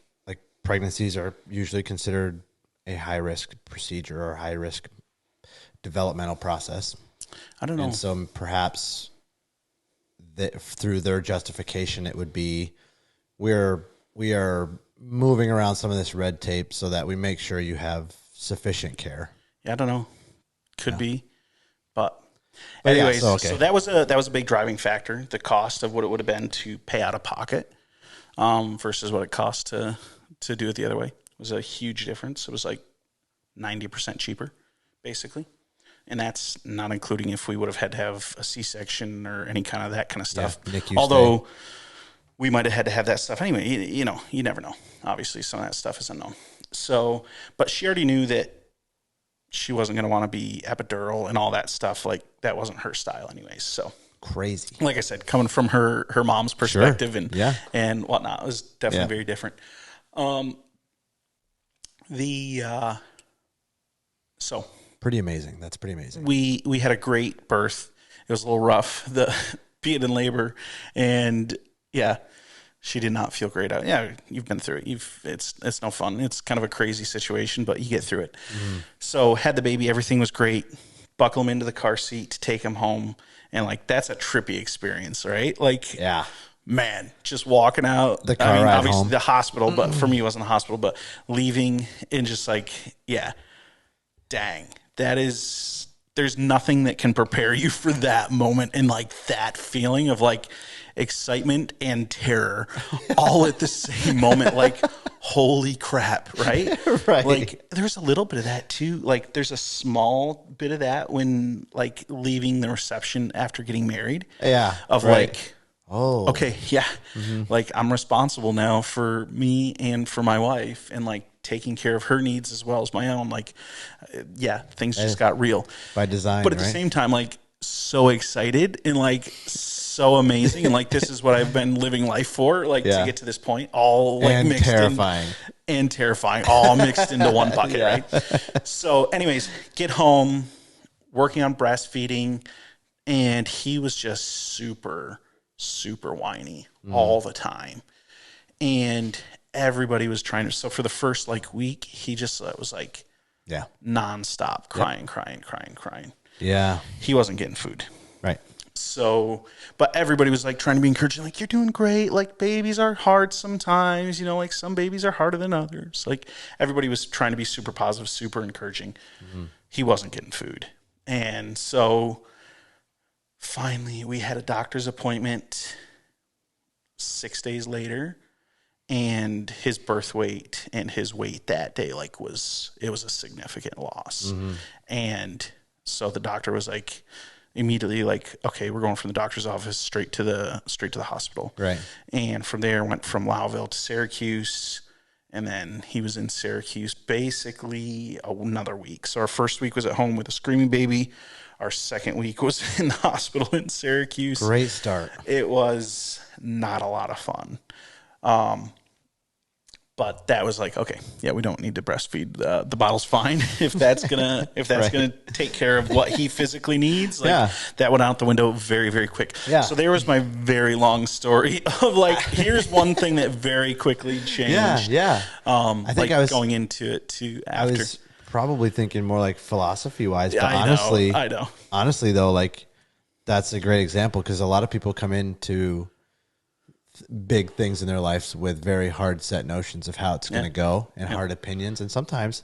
pregnancies are usually considered a high risk procedure or high risk developmental process? I don't know. And so perhaps that through their justification, it would be we are moving around some of this red tape so that we make sure you have sufficient care. Yeah, I don't know. Could be, but anyways, yeah, so that was a big driving factor. The cost of what it would have been to pay out of pocket versus what it cost to do it the other way was a huge difference. It was like 90% cheaper, basically. And that's not including if we would have had to have a C-section or any kind of that kind of stuff. Yeah, although we might have had to have that stuff anyway. You know, you never know. Obviously, some of that stuff is unknown. So, but she already knew that she wasn't going to want to be epidural and all that stuff. Like, that wasn't her style anyways. So crazy. Like I said, coming from her mom's perspective and whatnot, it was definitely very different. So pretty amazing. That's pretty amazing. We had a great birth. It was a little rough, being in labor, and she did not feel great out. Yeah, you've been through it. It's no fun. It's kind of a crazy situation, but you get through it. Mm-hmm. So had the baby, everything was great. Buckle him into the car seat, take him home, and like that's a trippy experience, right? Like, man, just walking out. The car ride obviously home. The hospital, but for me it wasn't a hospital, but leaving and just like, dang, there's nothing that can prepare you for that moment and like that feeling of like excitement and terror all at the same moment. Like, holy crap, right? Right. Like, there's a little bit of that too. Like, there's a small bit of that when like leaving the reception after getting married. Yeah. Of like, oh, okay, like I'm responsible now for me and for my wife, and like taking care of her needs as well as my own. Like, things just got real by design. But at the same time, like, so excited and like so amazing, and like this is what I've been living life for, like to get to this point, all like and mixed terrifying, all mixed into one bucket, right? So, anyways, get home, working on breastfeeding, and he was just super, super whiny all the time, and everybody was trying to. So for the first like week, he just was like, nonstop crying. Yeah, he wasn't getting food. Right. So, but everybody was like trying to be encouraging, like, you're doing great. Like, babies are hard sometimes, you know, like some babies are harder than others. Like, everybody was trying to be super positive, super encouraging. Mm-hmm. He wasn't getting food. And so finally we had a doctor's appointment 6 days later, and his birth weight and his weight that day, like, it was a significant loss. Mm-hmm. And so the doctor was like, immediately like, okay, we're going from the doctor's office straight to the hospital. Right. And from there went from Lowville to Syracuse. And then he was in Syracuse basically another week. So our first week was at home with a screaming baby. Our second week was in the hospital in Syracuse. Great start. It was not a lot of fun. But that was like, okay, we don't need to breastfeed. The bottle's fine if that's gonna gonna take care of what he physically needs. Like, that went out the window very, very quick. Yeah. So there was my very long story of like, here's one thing that very quickly changed. I think like I was going into it too. After. I was probably thinking more like philosophy wise, but I know. Honestly though, like that's a great example because a lot of people come into big things in their lives with very hard set notions of how it's going to go and hard opinions. And sometimes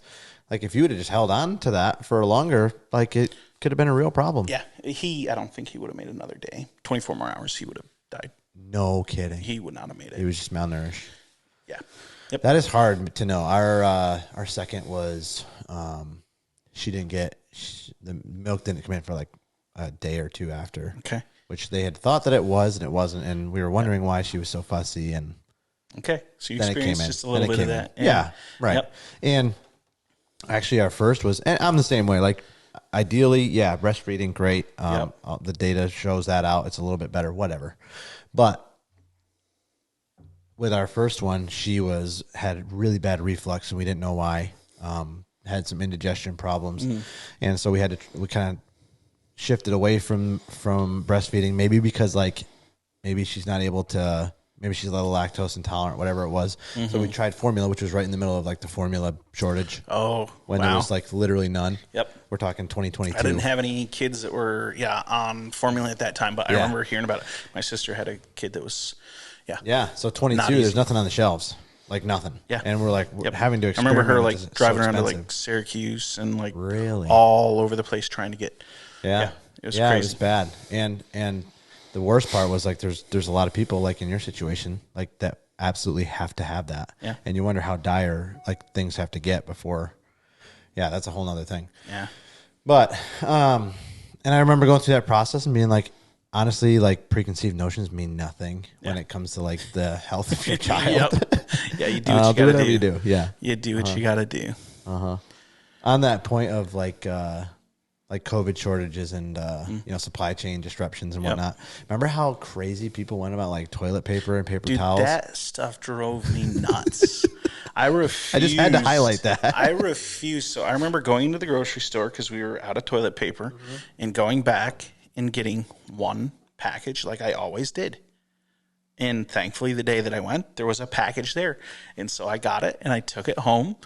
like if you would have just held on to that for longer, like it could have been a real problem. Yeah. I don't think he would have made another day. 24 more hours, he would have died. No kidding. He would not have made it. He was just malnourished. Yeah. Yep. That is hard to know. Our second was, the milk didn't come in for like a day or two after. Okay. Which they had thought that it was, and it wasn't, and we were wondering why she was so fussy. And so you experienced just a little bit of that. Yeah, right. Yep. And actually, our first was, and I'm the same way. Like, ideally, breastfeeding, great. The data shows that out. It's a little bit better, whatever. But with our first one, she had really bad reflux, and we didn't know why. Had some indigestion problems, and so we kind of shifted away from breastfeeding. Maybe because maybe she's not able to. Maybe she's a little lactose intolerant, whatever it was. So we tried formula, which was right in the middle of the formula shortage. Oh, when there was literally none. Yep. We're talking 2022. I didn't have any kids that were on formula at that time, but I remember hearing about it. My sister had a kid that was So 22, there's nothing on the shelves, nothing. Yeah. And we're having to experiment. I remember her driving around to Syracuse and really all over the place trying to get. Yeah. It was crazy. It was bad. And the worst part was there's a lot of people in your situation that absolutely have to have that. Yeah. And you wonder how dire things have to get before. Yeah, that's a whole nother thing. Yeah. But and I remember going through that process and being honestly, preconceived notions mean nothing when it comes to the health of your child. Yeah, you do what you gotta do. You do. Yeah. You do what you gotta do. On that point of COVID shortages and supply chain disruptions and whatnot. Remember how crazy people went about toilet paper and paper towels? That stuff drove me nuts. I refused. I just had to highlight that. I refused. So I remember going to the grocery store because we were out of toilet paper and going back and getting one package like I always did. And thankfully, the day that I went, there was a package there. And so I got it and I took it home.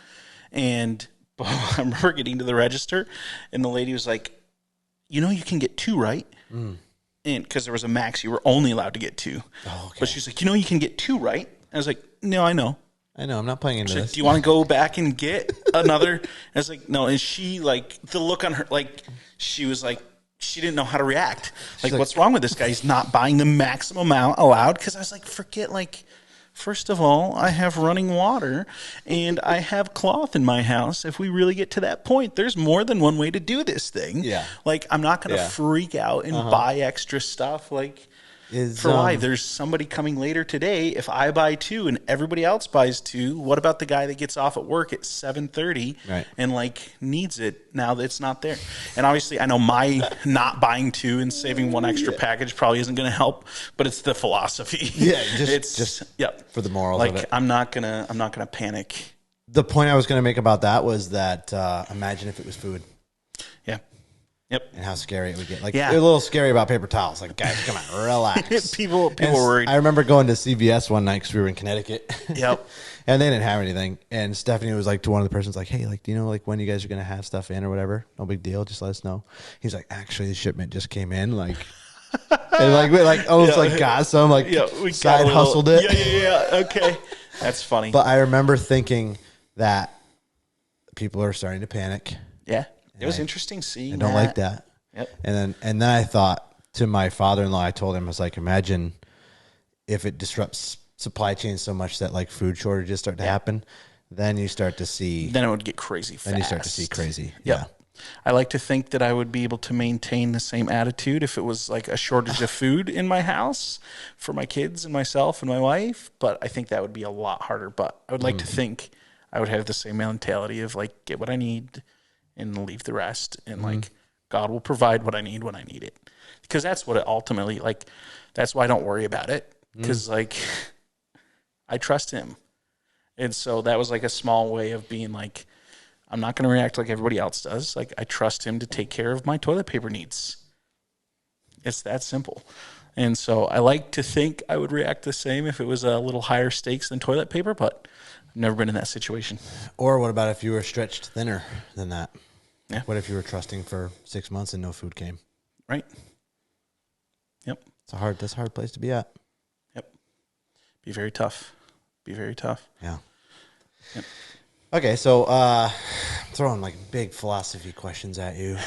And I remember getting to the register, and the lady was like, you can get 2, right? And because there was a max, you were only allowed to get 2. Oh, okay. But she's like, you can get 2, right? I was like, no, I know. I'm not playing into this. Do you want to go back and get another? I was like, no. And she, the look on her, she was like, she didn't know how to react. What's wrong with this guy? He's not buying the maximum amount allowed. Because I was like, forget, first of all, I have running water and I have cloth in my house. If we really get to that point, there's more than one way to do this thing. Yeah. I'm not going to freak out and buy extra stuff. For why? There's somebody coming later today. If I buy 2 and everybody else buys 2, what about the guy that gets off at work at 7:30 and needs it now that it's not there? And obviously, I know my not buying 2 and saving 1 extra package probably isn't going to help, but it's the philosophy. Yeah, just for the morals of it. I'm not gonna panic. The point I was going to make about that was that imagine if it was food. Yeah. Yep. And how scary it would get. A little scary about paper towels. Guys, come on, relax. people were worried. I remember going to CVS one night because we were in Connecticut. Yep. And they didn't have anything. And Stephanie was to one of the persons hey, do you know when you guys are going to have stuff in or whatever? No big deal. Just let us know. He's like, actually, the shipment just came in. And almost got some we side hustled it. Yeah. Okay. That's funny. But I remember thinking that people are starting to panic. Yeah. It was interesting seeing that. I don't like that. Yep. And then I thought to my father-in-law, I told him, I was like, imagine if it disrupts supply chains so much that food shortages start to happen, then you start to see. Then it would get crazy fast. Then you start to see crazy. Yep. Yeah. I like to think that I would be able to maintain the same attitude if it was a shortage of food in my house for my kids and myself and my wife. But I think that would be a lot harder. But I would like to think I would have the same mentality of get what I need and leave the rest. And God will provide what I need when I need it. Because that's what it ultimately, that's why I don't worry about it. Because I trust him. And so that was a small way of being I'm not going to react like everybody else does. I trust him to take care of my toilet paper needs. It's that simple. And so I like to think I would react the same if it was a little higher stakes than toilet paper, but I've never been in that situation. Or what about if you were stretched thinner than that? Yeah. What if you were trusting for 6 months and no food came? Right. Yep. That's a hard place to be at. Yep. Be very tough. Yeah. Yep. Okay, so throwing big philosophy questions at you.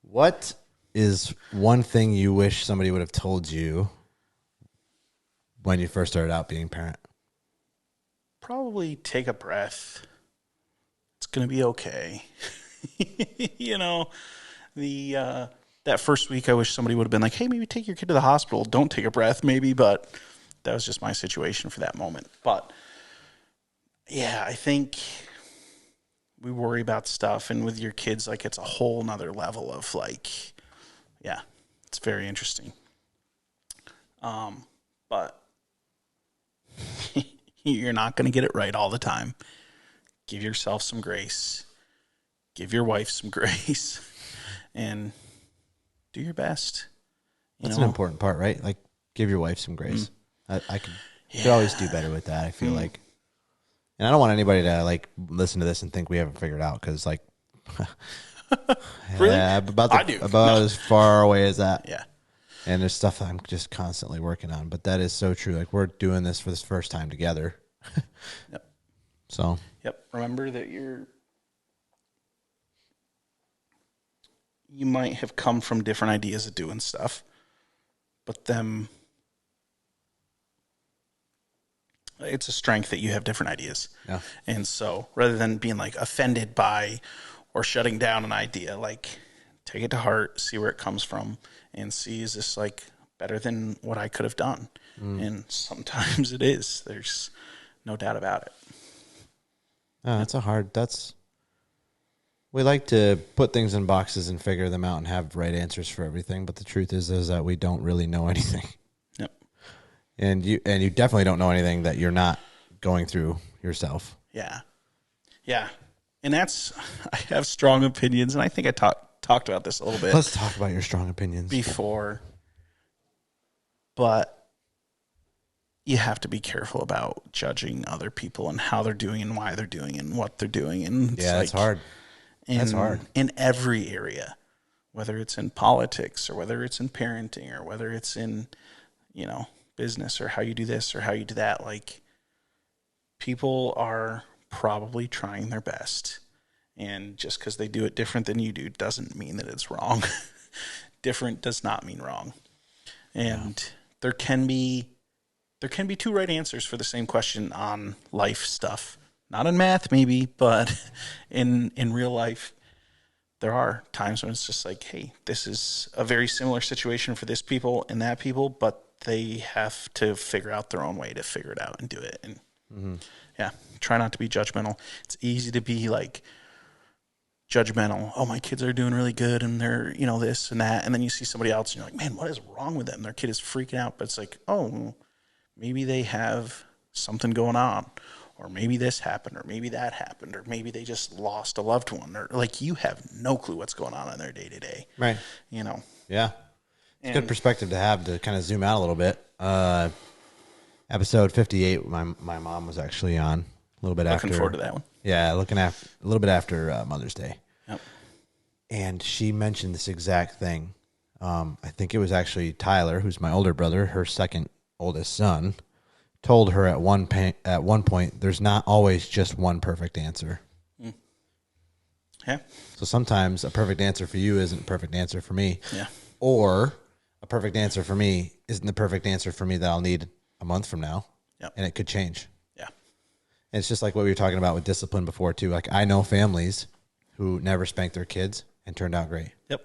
What is one thing you wish somebody would have told you when you first started out being a parent? Probably take a breath. It's going to be okay. That first week I wish somebody would have been hey, maybe take your kid to the hospital. Don't take a breath, maybe, but that was just my situation for that moment. But yeah, I think we worry about stuff, and with your kids, it's a whole nother level of it's very interesting. But You're not going to get it right all the time. Give yourself some grace. Give your wife some grace. And do your best. That's an important part, right? Like, give your wife some grace. I could always do better with that, I feel like. And I don't want anybody to, like, listen to this and think we haven't figured out, because, like, really? About as far away as that. Yeah. And there's stuff I'm just constantly working on, but that is so true. Like, we're doing this for this first time together. Yep. So. Yep. Remember that you might have come from different ideas of doing stuff, but then it's a strength that you have different ideas. Yeah. And so rather than being like offended by or shutting down an idea, like, take it to heart, see where it comes from, and see, is this like better than what I could have done? And sometimes it is. There's no doubt about it. We like to put things in boxes and figure them out and have right answers for everything, but the truth is that we don't really know anything. Yep. And you definitely don't know anything that you're not going through yourself. Yeah. Yeah. And I have strong opinions, and I think I talked about this a little bit. Let's talk about your strong opinions before. But you have to be careful about judging other people and how they're doing and why they're doing and what they're doing. And it's hard. That's hard. In every area, whether it's in politics or whether it's in parenting or whether it's in, business or how you do this or how you do that. Like, people are probably trying their best. And just because they do it different than you do doesn't mean that it's wrong. Different does not mean wrong. And there can be two right answers for the same question on life stuff. Not in math, maybe, but in real life, there are times when it's just like, hey, this is a very similar situation for this people and that people, but they have to figure out their own way to figure it out and do it. And try not to be judgmental. It's easy to be like judgmental. Oh, my kids are doing really good and they're, this and that. And then you see somebody else and you're like, man, what is wrong with them? Their kid is freaking out. But it's like, oh, maybe they have something going on, or maybe this happened, or maybe that happened, or maybe they just lost a loved one, or like, you have no clue what's going on in their day to day. Right. Yeah. It's a good perspective to have, to kind of zoom out a little bit. Episode 58, my mom was actually on a little bit after. Looking forward to that one. Yeah, a little bit after Mother's Day. Yep. And she mentioned this exact thing. I think it was actually Tyler, who's my older brother, her second oldest son, told her at one point, there's not always just one perfect answer. Yeah. So sometimes a perfect answer for you isn't a perfect answer for me. Yeah. Or a perfect answer for me isn't the perfect answer for me that I'll need a month from now. Yep. And it could change. Yeah. And it's just like what we were talking about with discipline before too. Like, I know families who never spanked their kids and turned out great. Yep.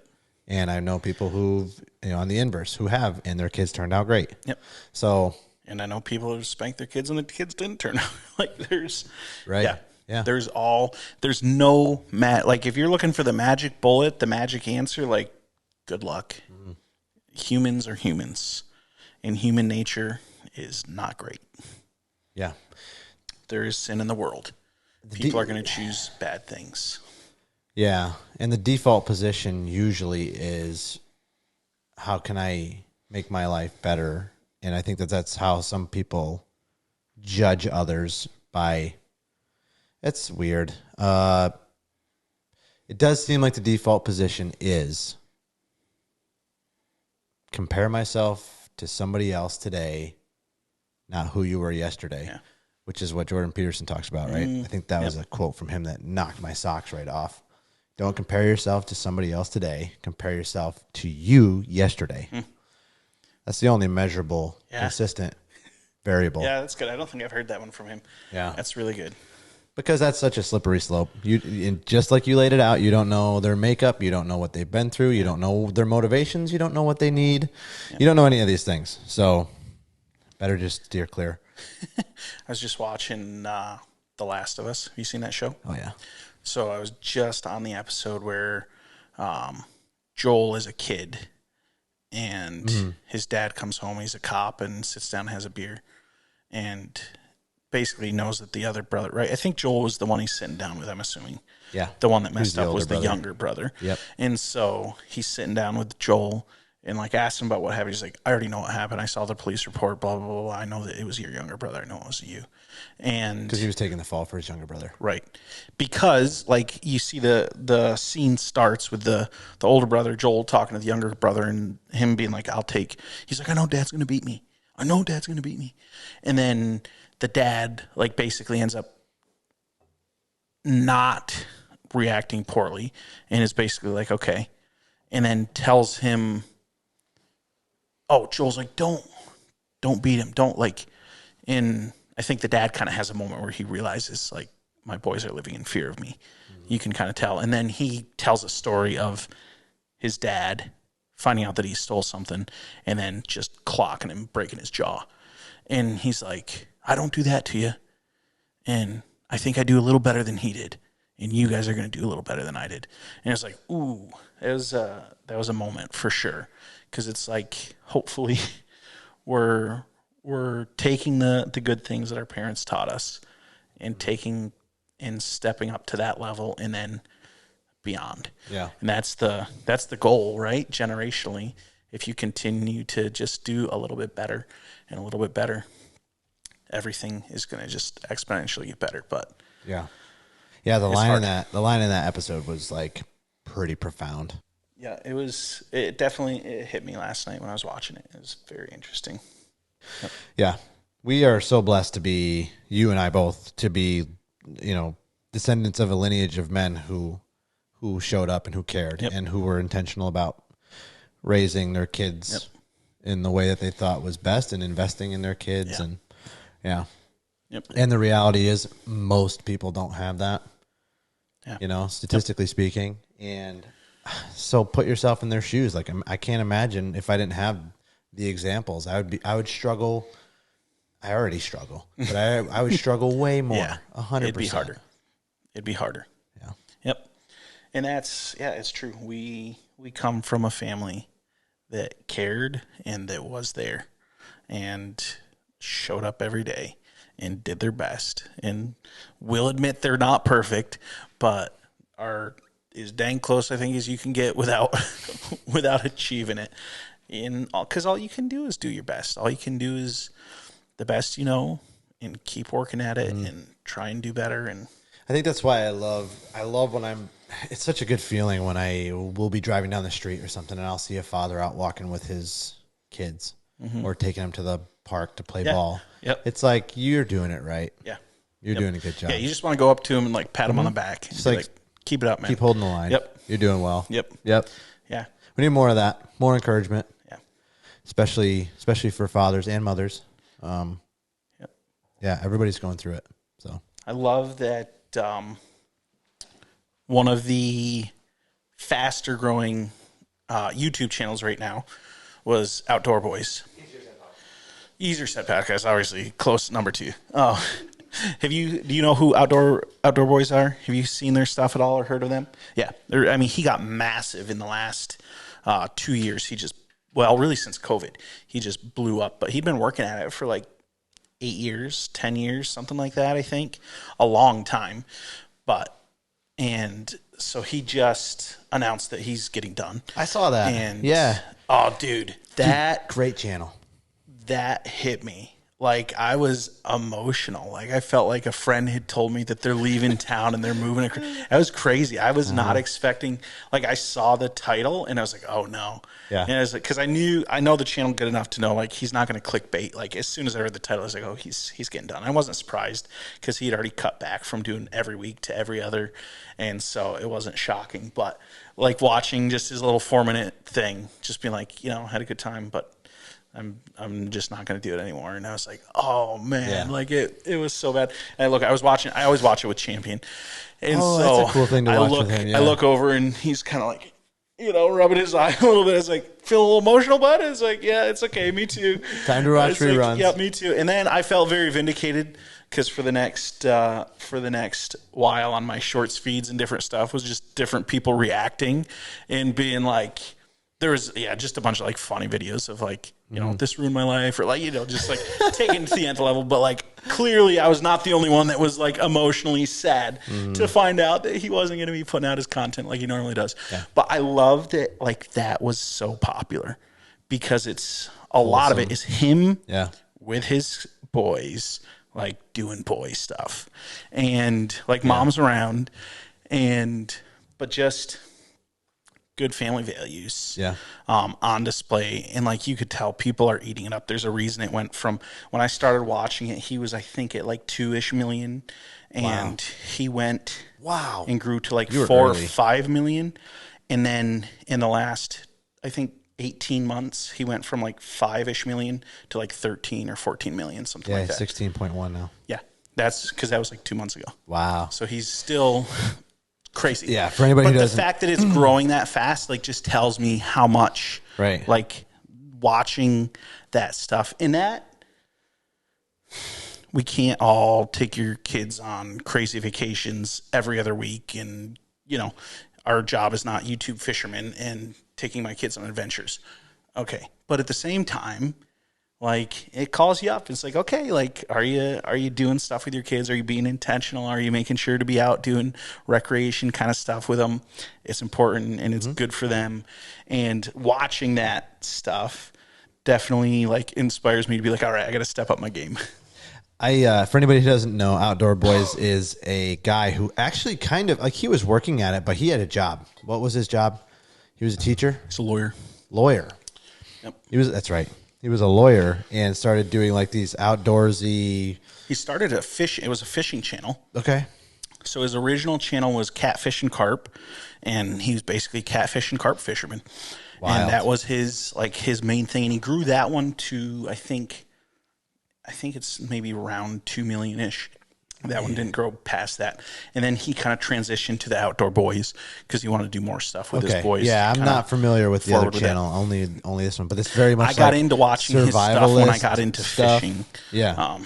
And I know people who've, on the inverse, who have, and their kids turned out great. Yep. So. And I know people who spanked their kids and the kids didn't turn out. Like, there's. Right. Yeah. Yeah. There's no like, if you're looking for the magic bullet, the magic answer, like, good luck. Mm-hmm. Humans are humans, and human nature is not great. Yeah. There is sin in the world. People are going to choose bad things. Yeah. And the default position usually is, how can I make my life better? And I think that's how some people judge others by. It's weird. It does seem like the default position is compare myself to somebody else today, not who you were yesterday, which is what Jordan Peterson talks about, right? I think that was a quote from him that knocked my socks right off. Don't compare yourself to somebody else today. Compare yourself to you yesterday. That's the only measurable, consistent variable. Yeah, that's good. I don't think I've heard that one from him. Yeah. That's really good. Because that's such a slippery slope. And just like you laid it out, you don't know their makeup. You don't know what they've been through. You don't know their motivations. You don't know what they need. Yeah. You don't know any of these things. So better just steer clear. I was just watching The Last of Us. Have you seen that show? Oh, yeah. So I was just on the episode where Joel is a kid and his dad comes home. He's a cop and sits down and has a beer. and basically knows that the other brother, right? I think Joel was the one he's sitting down with, I'm assuming. Yeah. The one that messed up was the younger brother. Yep. And so he's sitting down with Joel and like asked him about what happened. He's like, I already know what happened. I saw the police report, blah, blah, blah, blah. I know that it was your younger brother. I know it was you. And because he was taking the fall for his younger brother. Right. Because like you see the scene starts with the older brother, Joel, talking to the younger brother and him being like, he's like, I know Dad's going to beat me. I know Dad's going to beat me. And then the dad like basically ends up not reacting poorly and is basically like, okay. And then tells him, oh, Joel's like, don't beat him. Don't like, and I think the dad kind of has a moment where he realizes like my boys are living in fear of me. Mm-hmm. You can kind of tell. And then he tells a story of his dad finding out that he stole something and then just clocking him, breaking his jaw. And he's like, I don't do that to you. And I think I do a little better than he did. And you guys are going to do a little better than I did. And it's like, ooh, that was a moment for sure. Because it's like, hopefully we're taking the good things that our parents taught us and taking and stepping up to that level and then beyond. Yeah. And that's the goal, right? Generationally, if you continue to just do a little bit better and a little bit better, everything is going to just exponentially get better. But yeah. Yeah, the line in that episode was like pretty profound. Yeah, it definitely hit me last night when I was watching it. It was very interesting. Yep. Yeah. We are so blessed to be, you and I both, to be, descendants of a lineage of men who showed up and who cared and who were intentional about raising their kids in the way that they thought was best and investing in their kids. And yeah. Yep. And the reality is most people don't have that, statistically speaking. And so put yourself in their shoes. Like, I can't imagine if I didn't have the examples, I would struggle. I already struggle, but I would struggle way more. 100%. It'd be harder. Yeah. Yep. And it's true. We come from a family that cared and that was there and showed up every day and did their best, and will admit they're not perfect, but are as dang close, I think, as you can get without achieving it. Because all you can do is do your best. All you can do is the best you know, and keep working at it and try and do better. And I think that's why I love when it's such a good feeling when I will be driving down the street or something and I'll see a father out walking with his kids or taking them to the park to play ball. Yep. It's like, you're doing it right. Yeah. You're doing a good job. Yeah, you just want to go up to him and like pat him on the back. Just like, keep it up, man. Keep holding the line. Yep. You're doing well. Yep. Yeah. We need more of that. More encouragement. Yeah. Especially for fathers and mothers. Yeah, everybody's going through it. So I love that one of the faster growing YouTube channels right now was Outdoor Boys. Easier Set Podcast, obviously close number 2. Oh, do you know who Outdoor Boys are? Have you seen their stuff at all or heard of them? Yeah, he got massive in the last 2 years. Really since COVID, he just blew up. But he'd been working at it for like 8 years, 10 years, something like that. I think a long time. And so he just announced that he's getting done. I saw that. And yeah. Oh, dude, great channel. That hit me. Like, I was emotional. Like, I felt like a friend had told me that they're leaving town and they're moving. That was crazy. I was not expecting. Like, I saw the title and I was like, oh no. Yeah. And I was like, because I know the channel good enough to know like he's not going to clickbait. Like, as soon as I read the title, I was like, oh, he's getting done. I wasn't surprised because he had already cut back from doing every week to every other, and so it wasn't shocking. But like watching just his little 4-minute thing, just being like, had a good time, but I'm just not going to do it anymore. And I was like, oh man, like it was so bad. And I always watch it with Champion. And so that's a cool thing to watch with him. Yeah. I look over and he's kind of like, rubbing his eye a little bit. It's like, feel a little emotional, bud. It's like, yeah, it's okay. Me too. Time to watch reruns. Yeah, me too. And then I felt very vindicated because for the next while on my shorts feeds and different stuff was just different people reacting and being like, there was just a bunch of like funny videos of like you know, this ruined my life, or like, you know, just like taken to the nth level. But like, clearly I was not the only one that was like emotionally sad to find out that he wasn't going to be putting out his content like he normally does. Yeah. But I loved it. Like, that was so popular because it's a lot of it is him with his boys, like doing boy stuff, and like mom's around, but just good family values on display. And like, you could tell people are eating it up. There's a reason it went from, when I started watching it, he was, I think, at like 2-ish million, and he went and grew to like 4 or 5 million. And then in the last, I think, 18 months, he went from like 5-ish million to like 13 or 14 million, something like that. 16.1 now. Yeah. That's because that was like 2 months ago. Wow. So he's still crazy. Yeah. For anybody who doesn't. But the fact that it's growing that fast, like, just tells me how much, like, watching that stuff. And that, we can't all take your kids on crazy vacations every other week. And, you know, our job is not YouTube fishermen and taking my kids on adventures. Okay. But at the same time, like, it calls you up. It's like, okay, like, are you doing stuff with your kids? Are you being intentional? Are you making sure to be out doing recreation kind of stuff with them? It's important, and it's good for them. And watching that stuff definitely, like, inspires me to be like, all right, I got to step up my game. For anybody who doesn't know, Outdoor Boys is a guy who actually kind of, like, he was working at it, but he had a job. What was his job? He was a teacher? He's a lawyer. Yep. That's right. He was a lawyer and started doing like these outdoorsy. He started it was a fishing channel. Okay. So his original channel was catfish and carp, and he was basically catfish and carp fisherman. Wild. And that was his main thing. And he grew that one to, I think it's maybe around 2 million-ish. That one didn't grow past that. And then he kind of transitioned to the Outdoor Boys because he wanted to do more stuff with his boys. Yeah, I'm not familiar with the other channel, only this one. But it's very much, I got into watching his stuff when I got into fishing. Yeah.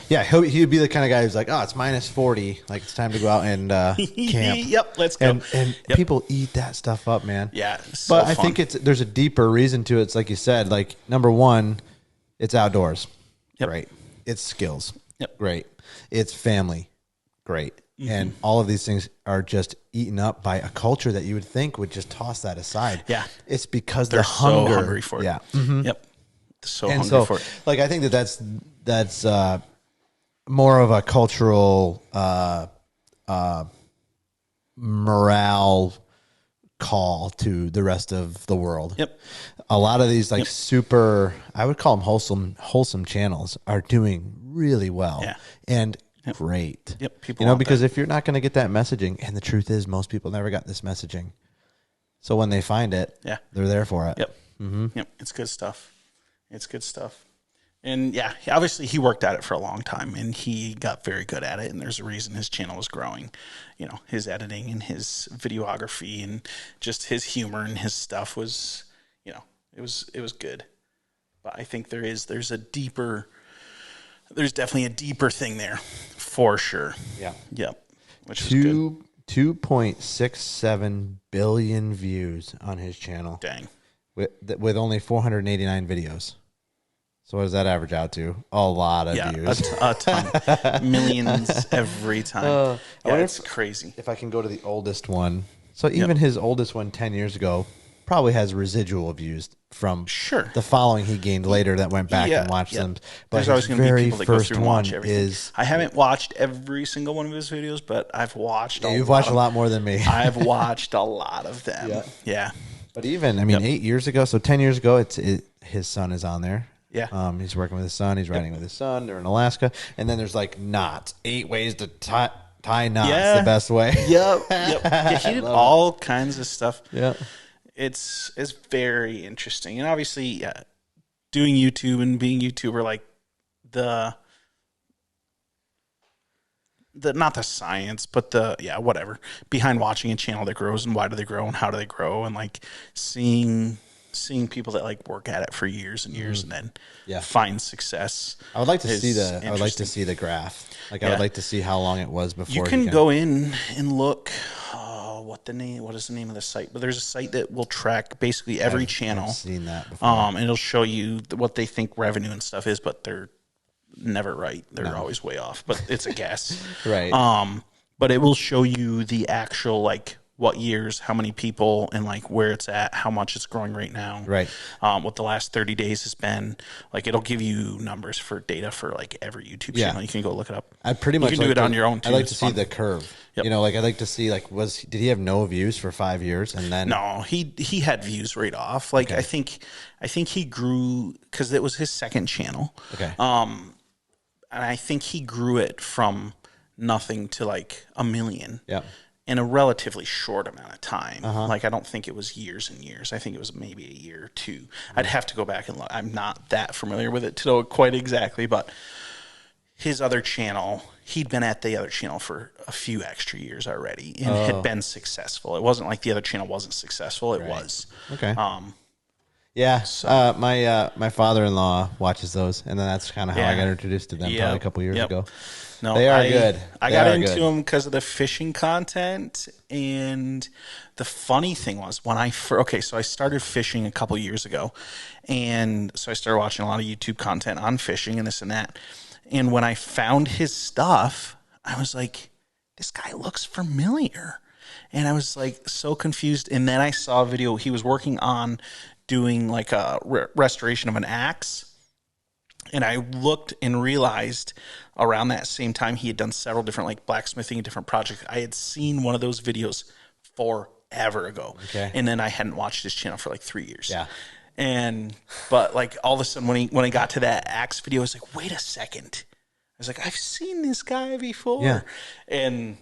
Yeah, he would be the kind of guy who's like, oh, it's -40. Like, it's time to go out and camp. Yep, let's go. And people eat that stuff up, man. Yeah, but I think there's a deeper reason to it. It's like you said, like, number one, it's outdoors. Yep. Great. It's skills. Yep. Great. It's family. Great. And all of these things are just eaten up by a culture that you would think would just toss that aside. Yeah. It's because they're so hungry for it. Yeah. Yep. So hungry for it. Like, I think that's more of a cultural morale call to the rest of the world. Yep. A lot of these super, I would call them wholesome channels are doing really well. Yeah. And great. Yep. People because if you're not going to get that messaging, and the truth is most people never got this messaging. So when they find it, they're there for it. Yep. Yep. It's good stuff. And yeah, obviously he worked at it for a long time, and he got very good at it. And there's a reason his channel was growing. You know, his editing and his videography and just his humor and his stuff was, you know, it was good. But I think there's definitely a deeper thing there for sure. Yeah. Yep. Which is good. 2.67 billion views on his channel. Dang. With only 489 videos. So what does that average out to? A lot of views. A ton. Millions every time. It's crazy. If I can go to the oldest one. So even his oldest one 10 years ago probably has residual views from the following he gained later that went back and watched them. But there's always going to be people that go through and watch everything. I haven't watched every single one of his videos, but I've watched You've watched a lot more than me. I've watched a lot of them. Yeah. But even, 8 years ago, so 10 years ago, his son is on there. Yeah. He's working with his son. He's riding with his son. They're in Alaska. And then there's like knots. 8 ways to tie knots the best way. Yep. Yeah, he did all kinds of stuff. Yeah. It's very interesting. And obviously, doing YouTube and being YouTuber, like the not the science, but whatever behind watching a channel that grows, and why do they grow and how do they grow, and like seeing people that like work at it for years and years and then find success. I would like to see the graph. Like I would like to see how long it was before. You can go in and look. what is the name of the site? But there's a site that will track basically every channel. I've seen that before. And it'll show you what they think revenue and stuff is, but they're never right. They're always way off, but it's a guess. Right. But it will show you the actual, like, what years, how many people, and like where it's at, how much it's growing right now. Right. What the last 30 days has been. Like, it'll give you numbers for data for like every YouTube channel. You can go look it up. I pretty much you can do it on your own too. I like to see the curve. Yep. You know, like I'd like to see like did he have no views for 5 years and then no, he had views right off. Like I think he grew because it was his second channel. Okay. And I think he grew it from nothing to like 1 million. Yeah. In a relatively short amount of time. Like, I don't think it was years and years. I think it was maybe a year or two. I'd have to go back and look. I'm not that familiar with it to know quite exactly, but his other channel, he'd been at the other channel for a few extra years already and had been successful. It wasn't like the other channel wasn't successful. It was. Okay. Yeah. So, my father-in-law watches those, and then that's kind of how I got introduced to them probably a couple years ago. No, they are good. I got into them because of the fishing content, and the funny thing was when so I started fishing a couple years ago, and so I started watching a lot of YouTube content on fishing and this and that, and when I found his stuff, I was like, this guy looks familiar, and I was like so confused, and then I saw a video he was working on doing like a restoration of an axe. And I looked and realized around that same time he had done several different like blacksmithing and different projects. I had seen one of those videos forever ago. Okay. And then I hadn't watched his channel for like 3 years. Yeah. But like all of a sudden when I got to that axe video, I was like, wait a second. I was like, I've seen this guy before. Yeah. And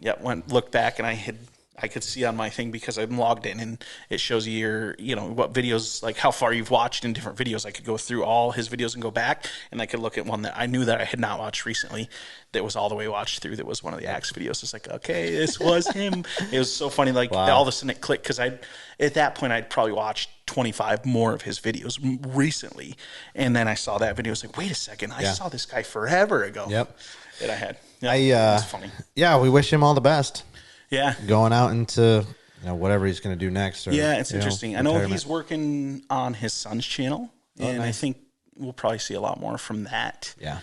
looked back and I could see on my thing because I'm logged in and it shows you what videos, like how far you've watched in different videos. I could go through all his videos and go back, and I could look at one that I knew that I had not watched recently that was all the way watched through. That was one of the Axe videos. It's like, okay, this was him. It was so funny. Like all of a sudden it clicked because at that point I'd probably watched 25 more of his videos recently. And then I saw that video. I was like, wait a second. I saw this guy forever ago. Yep. That I had. It's funny. Yeah. We wish him all the best. Yeah. Going out into whatever he's going to do next. Or, it's interesting. I know he's working on his son's channel, and I think we'll probably see a lot more from that. Yeah.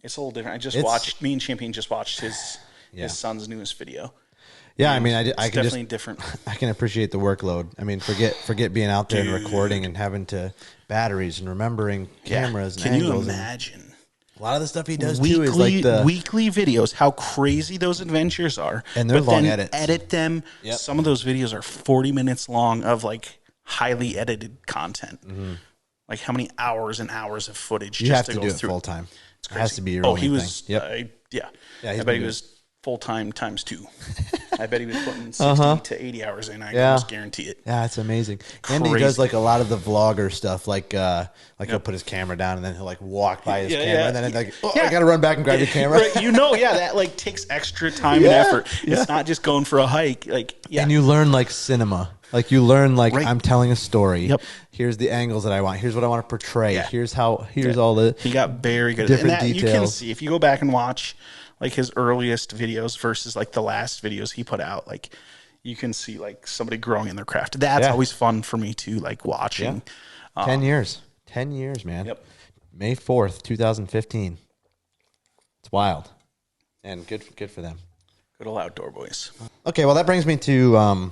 It's a little different. Me and Champion just watched his son's newest video. Yeah, I mean, it's definitely different. I can appreciate the workload. I mean, forget being out there and recording and having to batteries and remembering cameras and angles. Can you imagine? A lot of the stuff he does too is like the weekly videos, how crazy those adventures are. And they're long edits. Edit them. Yep. Some of those videos are 40 minutes long of like highly edited content. Mm-hmm. Like how many hours and hours of footage you just have to go do through. It full time. It's crazy. It has to be your only he was thing. Yep. I bet he was full time times 2. I bet he was putting 60 to 80 hours in. I can almost guarantee it. Yeah, it's amazing. And he does like a lot of the vlogger stuff. Like he'll put his camera down and then he'll like walk by his camera and then like, I got to run back and grab the camera. Right, that like takes extra time and effort. Yeah. It's not just going for a hike. And you learn like cinema. Like you learn like I'm telling a story. Yep. Here's the angles that I want. Here's what I want to portray. Yeah. Here's all the he got very good different at that. details. You can see if you go back and watch like his earliest videos versus like the last videos he put out, like you can see like somebody growing in their craft. That's always fun for me too, like watching. 10 years, man. Yep. May 4th, 2015. It's wild, and good for them. Good old outdoor boys. Okay, well that brings me to a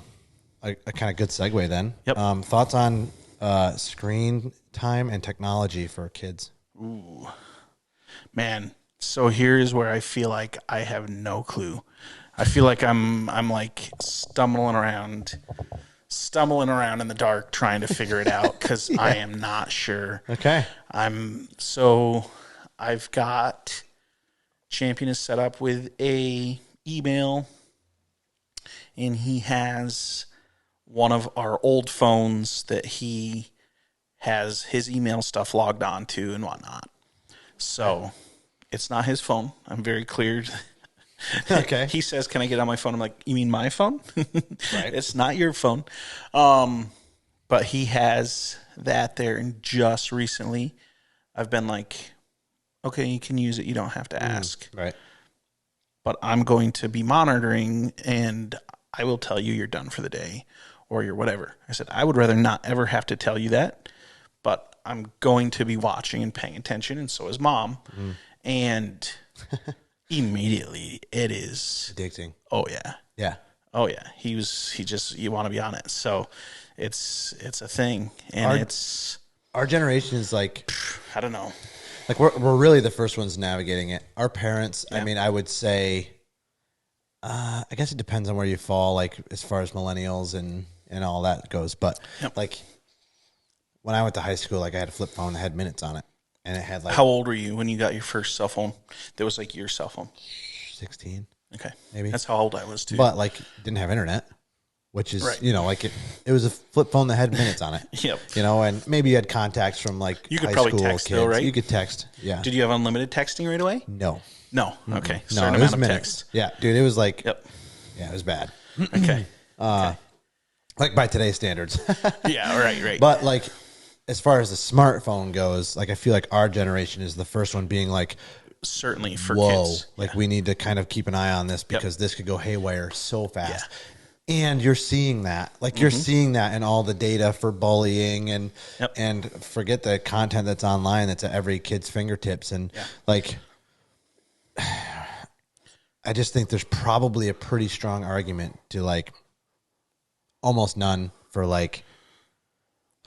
kind of good segue then. Yep. Thoughts on screen time and technology for kids? Ooh, man. So here's where I feel like I have no clue. I feel like I'm like stumbling around in the dark trying to figure it out because I am not sure. Okay. I've got Champion is set up with a email, and he has one of our old phones that he has his email stuff logged on to and whatnot. So it's not his phone. I'm very clear. Okay. He says, can I get on my phone? I'm like, you mean my phone? Right. It's not your phone. But he has that there. And just recently I've been like, okay, you can use it. You don't have to ask. Right. But I'm going to be monitoring, and I will tell you you're done for the day or you're whatever. I said, I would rather not ever have to tell you that, but I'm going to be watching and paying attention, and so is Mom. And immediately it is addicting. Oh, yeah. Yeah. Oh, yeah. You want to be on it. So it's a thing. And our generation is like, I don't know. Like we're really the first ones navigating it. Our parents, I mean, I would say, I guess it depends on where you fall, like as far as millennials and all that goes. But like when I went to high school, like I had a flip phone that had minutes on it, and it had like. How old were you when you got your first cell phone? That was like your cell phone. 16. Okay, maybe that's how old I was too. But like didn't have internet. Which is, like it was a flip phone that had minutes on it. Yep. And maybe you had contacts from like you could high probably school text kids. Though, right? You could text. Yeah. Did you have unlimited texting right away? No. Okay. No, it was minutes. Text. Yeah, dude, it was like. Yep. Yeah, it was bad. Okay. Like by today's standards. Yeah. Right. But like, as far as the smartphone goes, like I feel like our generation is the first one being like. Certainly for kids. Like we need to kind of keep an eye on this because this could go haywire so fast. Yeah. And you're seeing that, like you're seeing that in all the data for bullying and forget the content that's online that's at every kid's fingertips. And like, I just think there's probably a pretty strong argument to like almost none for like,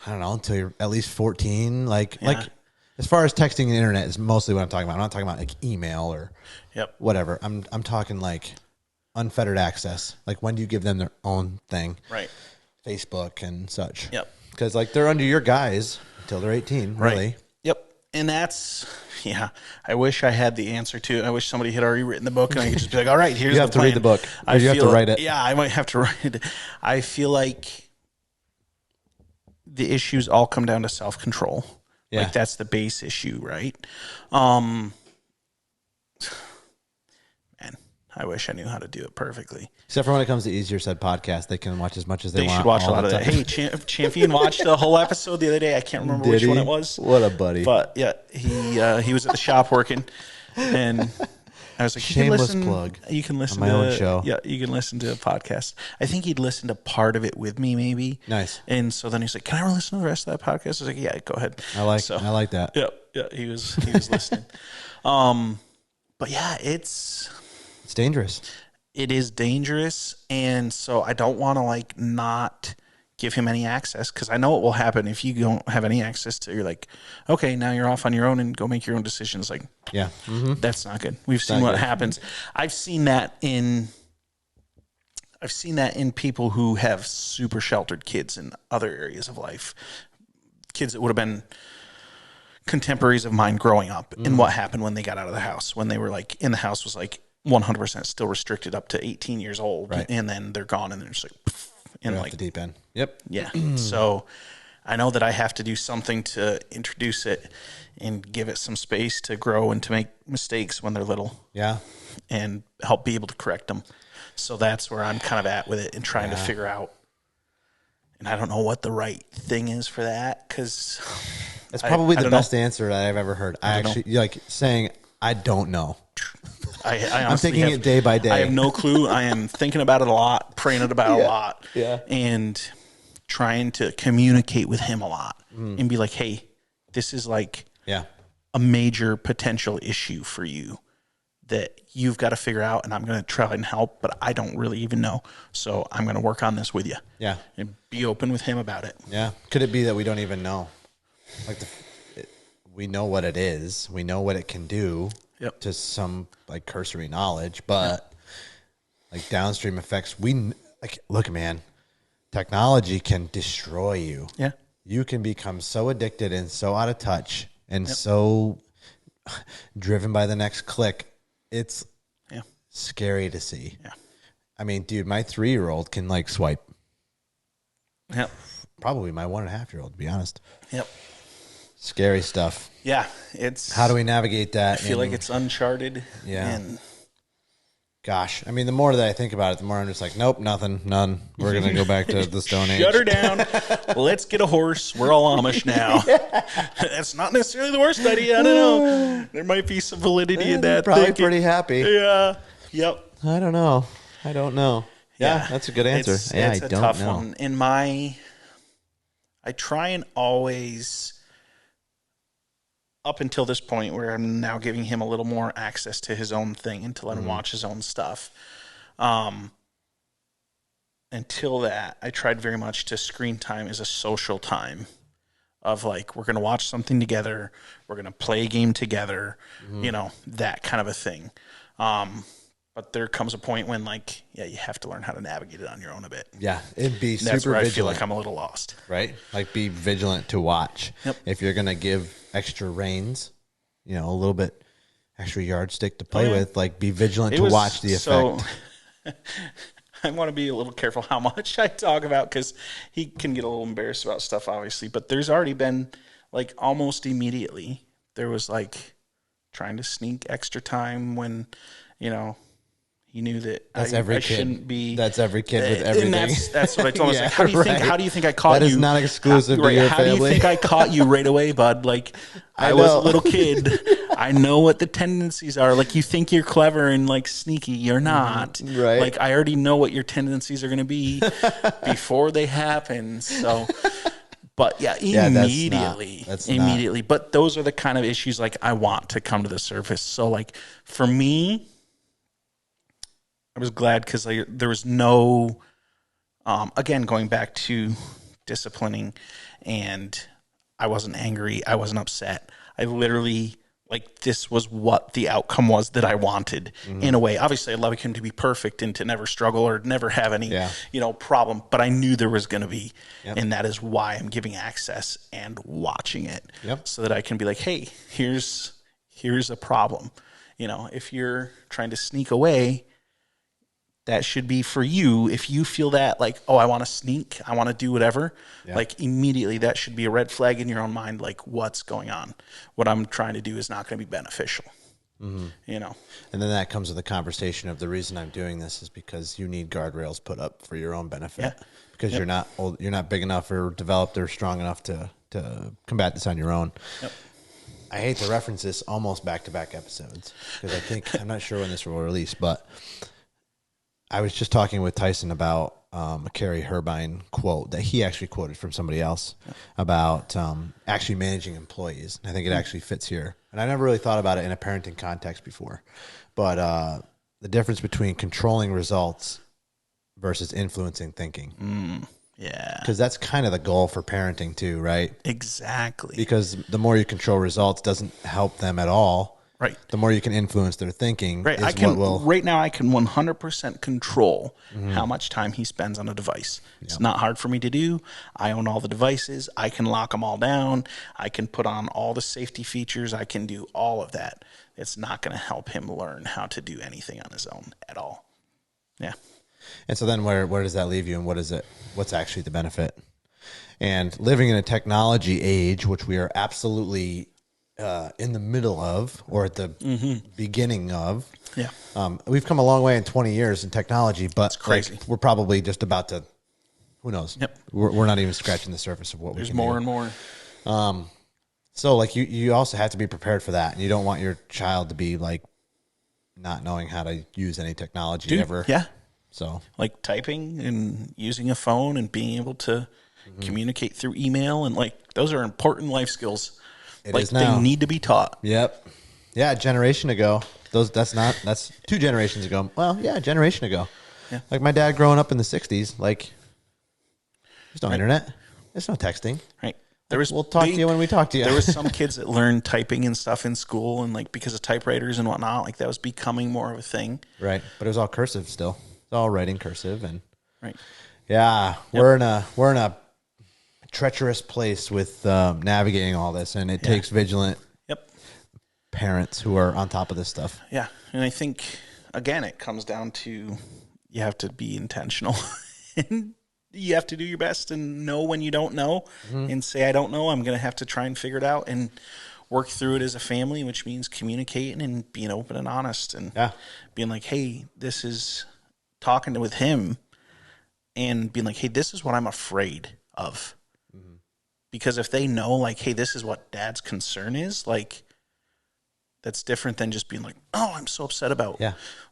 I don't know, until you're at least 14. Like as far as texting and internet is mostly what I'm talking about. I'm not talking about like email or whatever. I'm talking like unfettered access. Like when do you give them their own thing? Right. Facebook and such. Yep. Because like they're under your guise until they're 18, really. Right. Yep. And that's, I wish I had the answer to it. I wish somebody had already written the book and I could just be like, all right, here's the plan. You have to read the book. Or you have to write it. Yeah, I might have to write it. I feel like the issues all come down to self-control. Yeah. Like that's the base issue, right? I wish I knew how to do it perfectly. Except for when it comes to Easier Said podcast, they can watch as much as they want. They should watch a lot of that. Hey, Champion watched the whole episode the other day. I can't remember which one it was. What a buddy. But yeah, he was at the shop working, and I was like, shameless plug. You can listen on my to own show. Yeah, you can listen to a podcast. I think he'd listen to part of it with me, maybe. Nice. And so then he's like, "Can I listen to the rest of that podcast?" I was like, "Yeah, go ahead." I like that. Yeah, he was listening. But yeah, it's dangerous. It is dangerous, and so I don't want to like not give him any access because I know it will happen if you don't have any access to. You're like, okay, now you're off on your own and go make your own decisions. Like, that's not good. We've seen what happens. I've seen that in people who have super sheltered kids in other areas of life, kids that would have been contemporaries of mine growing up, and what happened when they got out of the house, when they were like in the house was like 100% still restricted up to 18 years old, and then they're gone, and they're just like, and right like the deep end. Yep. Yeah. So I know that I have to do something to introduce it and give it some space to grow and to make mistakes when they're little. Yeah. And help be able to correct them. So that's where I'm kind of at with it and trying to figure out. And I don't know what the right thing is for that because it's probably the best answer that I've ever heard. I actually like saying I don't know. I'm thinking it day by day. I have no clue. I am thinking about it a lot, praying about it a lot, and trying to communicate with him a lot and be like, hey, this is like a major potential issue for you that you've got to figure out, and I'm going to try and help, but I don't really even know. So I'm going to work on this with you. Yeah. And be open with him about it. Yeah. Could it be that we don't even know? Like we know what it is. We know what it can do. Yep. To some like cursory knowledge, but like downstream effects, look, man, technology can destroy you. Yeah. You can become so addicted and so out of touch and so driven by the next click. It's scary to see. Yeah. I mean, dude, my 3-year-old can like swipe. Yep. Probably my 1.5-year-old, to be honest. Yep. Scary stuff. Yeah, it's. How do we navigate that? I feel like it's uncharted. Yeah. And gosh, I mean, the more that I think about it, the more I'm just like, nope, nothing, none. We're gonna go back to the Stone Age. Shut her down. Let's get a horse. We're all Amish now. That's not necessarily the worst idea. I don't know. There might be some validity in that. Probably pretty happy. Yeah. Yep. I don't know. Yeah, that's a good answer. It's I a don't tough know. one. I try and always, up until this point where I'm now giving him a little more access to his own thing and to let him watch his own stuff. Until that, I tried very much to screen time as a social time of like, we're going to watch something together. We're going to play a game together, that kind of a thing. But there comes a point when like, you have to learn how to navigate it on your own a bit. Yeah, it'd be super that's where vigilant. I feel like I'm a little lost. Right? Like be vigilant to watch. Yep. If you're going to give extra reins, a little bit extra yardstick to play with, like be vigilant to watch the effect. So, I want to be a little careful how much I talk about because he can get a little embarrassed about stuff, obviously. But there's already been, like, almost immediately, there was, like, trying to sneak extra time when, he knew that I shouldn't be. That's every kid with everything. And that's what I told him. Yeah, I was like, how do you think I caught you? That is not exclusive to your how family. How do you think I caught you right away, bud? Like, I was a little kid. I know what the tendencies are. Like, you think you're clever and, like, sneaky. You're not. Right. Like, I already know what your tendencies are going to be before they happen. So, but, immediately. Immediately. But those are the kind of issues, like, I want to come to the surface. So, like, for me, I was glad because there was no, again, going back to disciplining, and I wasn't angry. I wasn't upset. I literally, like, this was what the outcome was that I wanted in a way. Obviously, I'd love him to be perfect and to never struggle or never have any, problem. But I knew there was going to be, and that is why I'm giving access and watching it so that I can be like, hey, here's a problem. If you're trying to sneak away, that should be for you. If you feel that, like, oh, I want to sneak, I want to do whatever, like, immediately that should be a red flag in your own mind, like, what's going on? What I'm trying to do is not going to be beneficial, And then that comes with the conversation of the reason I'm doing this is because you need guardrails put up for your own benefit because you're not old, you're not big enough or developed or strong enough to combat this on your own. I hate to reference this almost back-to-back episodes because I'm not sure when this will release, but I was just talking with Tyson about a Carrie Herbine quote that he actually quoted from somebody else about actually managing employees. I think it actually fits here. And I never really thought about it in a parenting context before. But the difference between controlling results versus influencing thinking. Yeah. Because that's kind of the goal for parenting too, right? Exactly. Because the more you control results doesn't help them at all. Right. The more you can influence their thinking. Right. Right now I can 100% control how much time he spends on a device. It's not hard for me to do. I own all the devices. I can lock them all down. I can put on all the safety features. I can do all of that. It's not going to help him learn how to do anything on his own at all. Yeah. And so then where does that leave you, and what's actually the benefit? And living in a technology age, which we are absolutely in the middle of, or at the beginning of. Yeah. We've come a long way in 20 years in technology, but it's crazy. Like, we're probably just about to, who knows? Yep. We're not even scratching the surface of what we can do. There's more and more. So like you also have to be prepared for that. And you don't want your child to be like not knowing how to use any technology ever. Yeah. So like typing and using a phone and being able to communicate through email, and like those are important life skills. They need to be taught. Yep. Yeah, a generation ago. That's 2 generations ago. Well, yeah, a generation ago. Yeah. Like my dad growing up in the 60s, like there's no internet. There's no texting. Right. We'll talk to you when we talk to you. There was some kids that learned typing and stuff in school, and like because of typewriters and whatnot, like that was becoming more of a thing. Right. But it was all cursive still. It's all writing cursive and right. Yeah. Yep. We're in a treacherous place with navigating all this, and it takes vigilant parents who are on top of this stuff. Yeah. And I think again it comes down to you have to be intentional and you have to do your best and know when you don't know and say I don't know, I'm going to have to try and figure it out and work through it as a family, which means communicating and being open and honest and being like, hey, this is talking with him and being like, hey, this is what I'm afraid of. Because if they know, like, hey, this is what dad's concern is, like, That's different than just being like, oh, I'm so upset about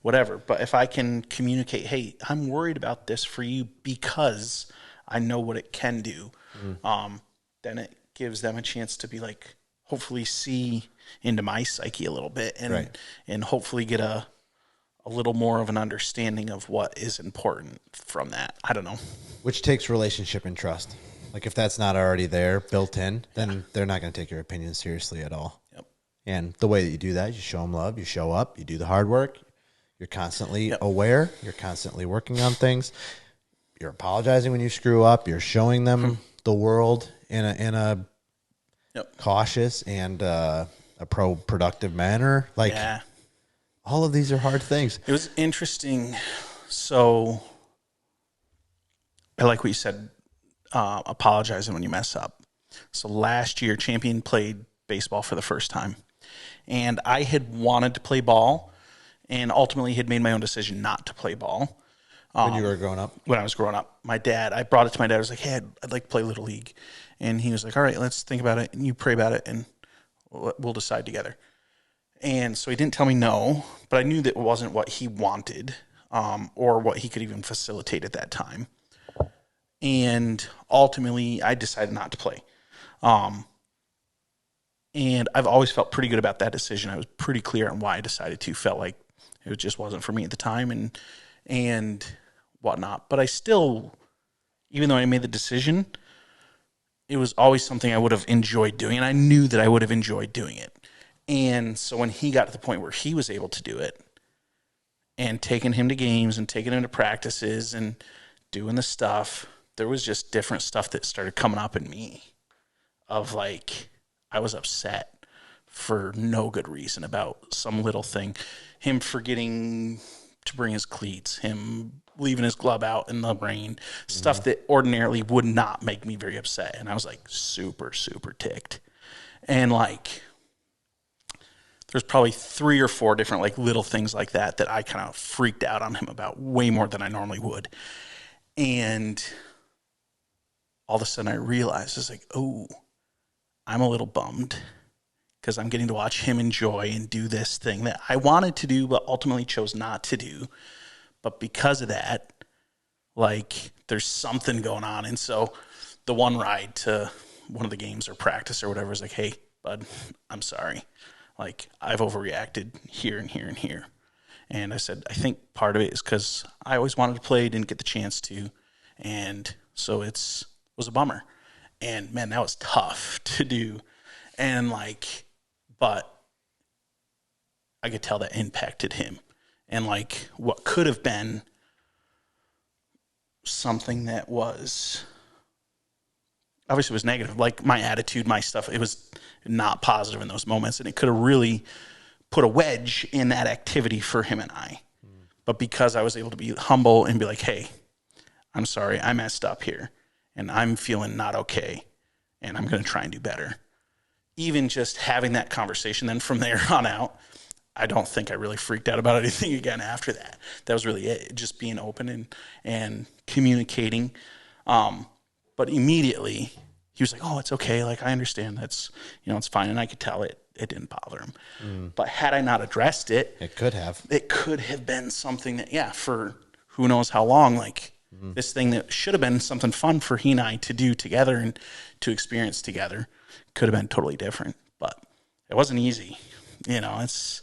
whatever. But if I can communicate, hey, I'm worried about this for you because I know what it can do, then it gives them a chance to be like, hopefully see into my psyche a little bit and hopefully get a little more of an understanding of what is important from that. I don't know. Which takes relationship and trust. Like if that's not already there, built in, then they're not going to take your opinion seriously at all. Yep. And the way that you do that, you show them love, you show up, you do the hard work, you're constantly aware, you're constantly working on things, you're apologizing when you screw up, you're showing them the world in a cautious and a productive manner. Like all of these are hard things. It was interesting. So I like what you said, apologizing when you mess up. So last year, Champion played baseball for the first time. And I had wanted to play ball and ultimately had made my own decision not to play ball. When you were growing up? When I was growing up. I brought it to my dad. I was like, hey, I'd like to play Little League. And he was like, all right, let's think about it. And you pray about it and we'll decide together. And so he didn't tell me no, but I knew that it wasn't what he wanted or what he could even facilitate at that time. And ultimately, I decided not to play. And I've always felt pretty good about that decision. I was pretty clear on why I decided to. Felt like it just wasn't for me at the time and whatnot. But I still, even though I made the decision, it was always something I would have enjoyed doing. And I knew that I would have enjoyed doing it. And so when he got to the point where he was able to do it and taking him to games and taking him to practices and doing the stuff, there was just different stuff that started coming up in me of like, I was upset for no good reason about some little thing. Him forgetting to bring his cleats, him leaving his glove out in the rain, stuff that ordinarily would not make me very upset. And I was like super, super ticked. And like, there's probably 3 or 4 different like little things like that I kind of freaked out on him about way more than I normally would. And all of a sudden I realized, it's like, oh, I'm a little bummed because I'm getting to watch him enjoy and do this thing that I wanted to do, but ultimately chose not to do. But because of that, like there's something going on. And so the one ride to one of the games or practice or whatever is like, hey, bud, I'm sorry. Like I've overreacted here and here and here. And I said, I think part of it is because I always wanted to play, didn't get the chance to. And so it was a bummer. And man, that was tough to do. And like, but I could tell that impacted him. And like what could have been something that was obviously was negative, like my attitude, my stuff, it was not positive in those moments. And it could have really put a wedge in that activity for him and I. But because I was able to be humble and be like, hey, I'm sorry, I messed up here. And I'm feeling not okay, and I'm going to try and do better. Even just having that conversation, then from there on out, I don't think I really freaked out about anything again after that. That was really it, just being open and communicating. But immediately, he was like, oh, it's okay. Like, I understand. That's, it's fine. And I could tell it didn't bother him. But had I not addressed it. It could have. It could have been something that, for who knows how long, like, this thing that should have been something fun for he and I to do together and to experience together could have been totally different. But it wasn't easy. It's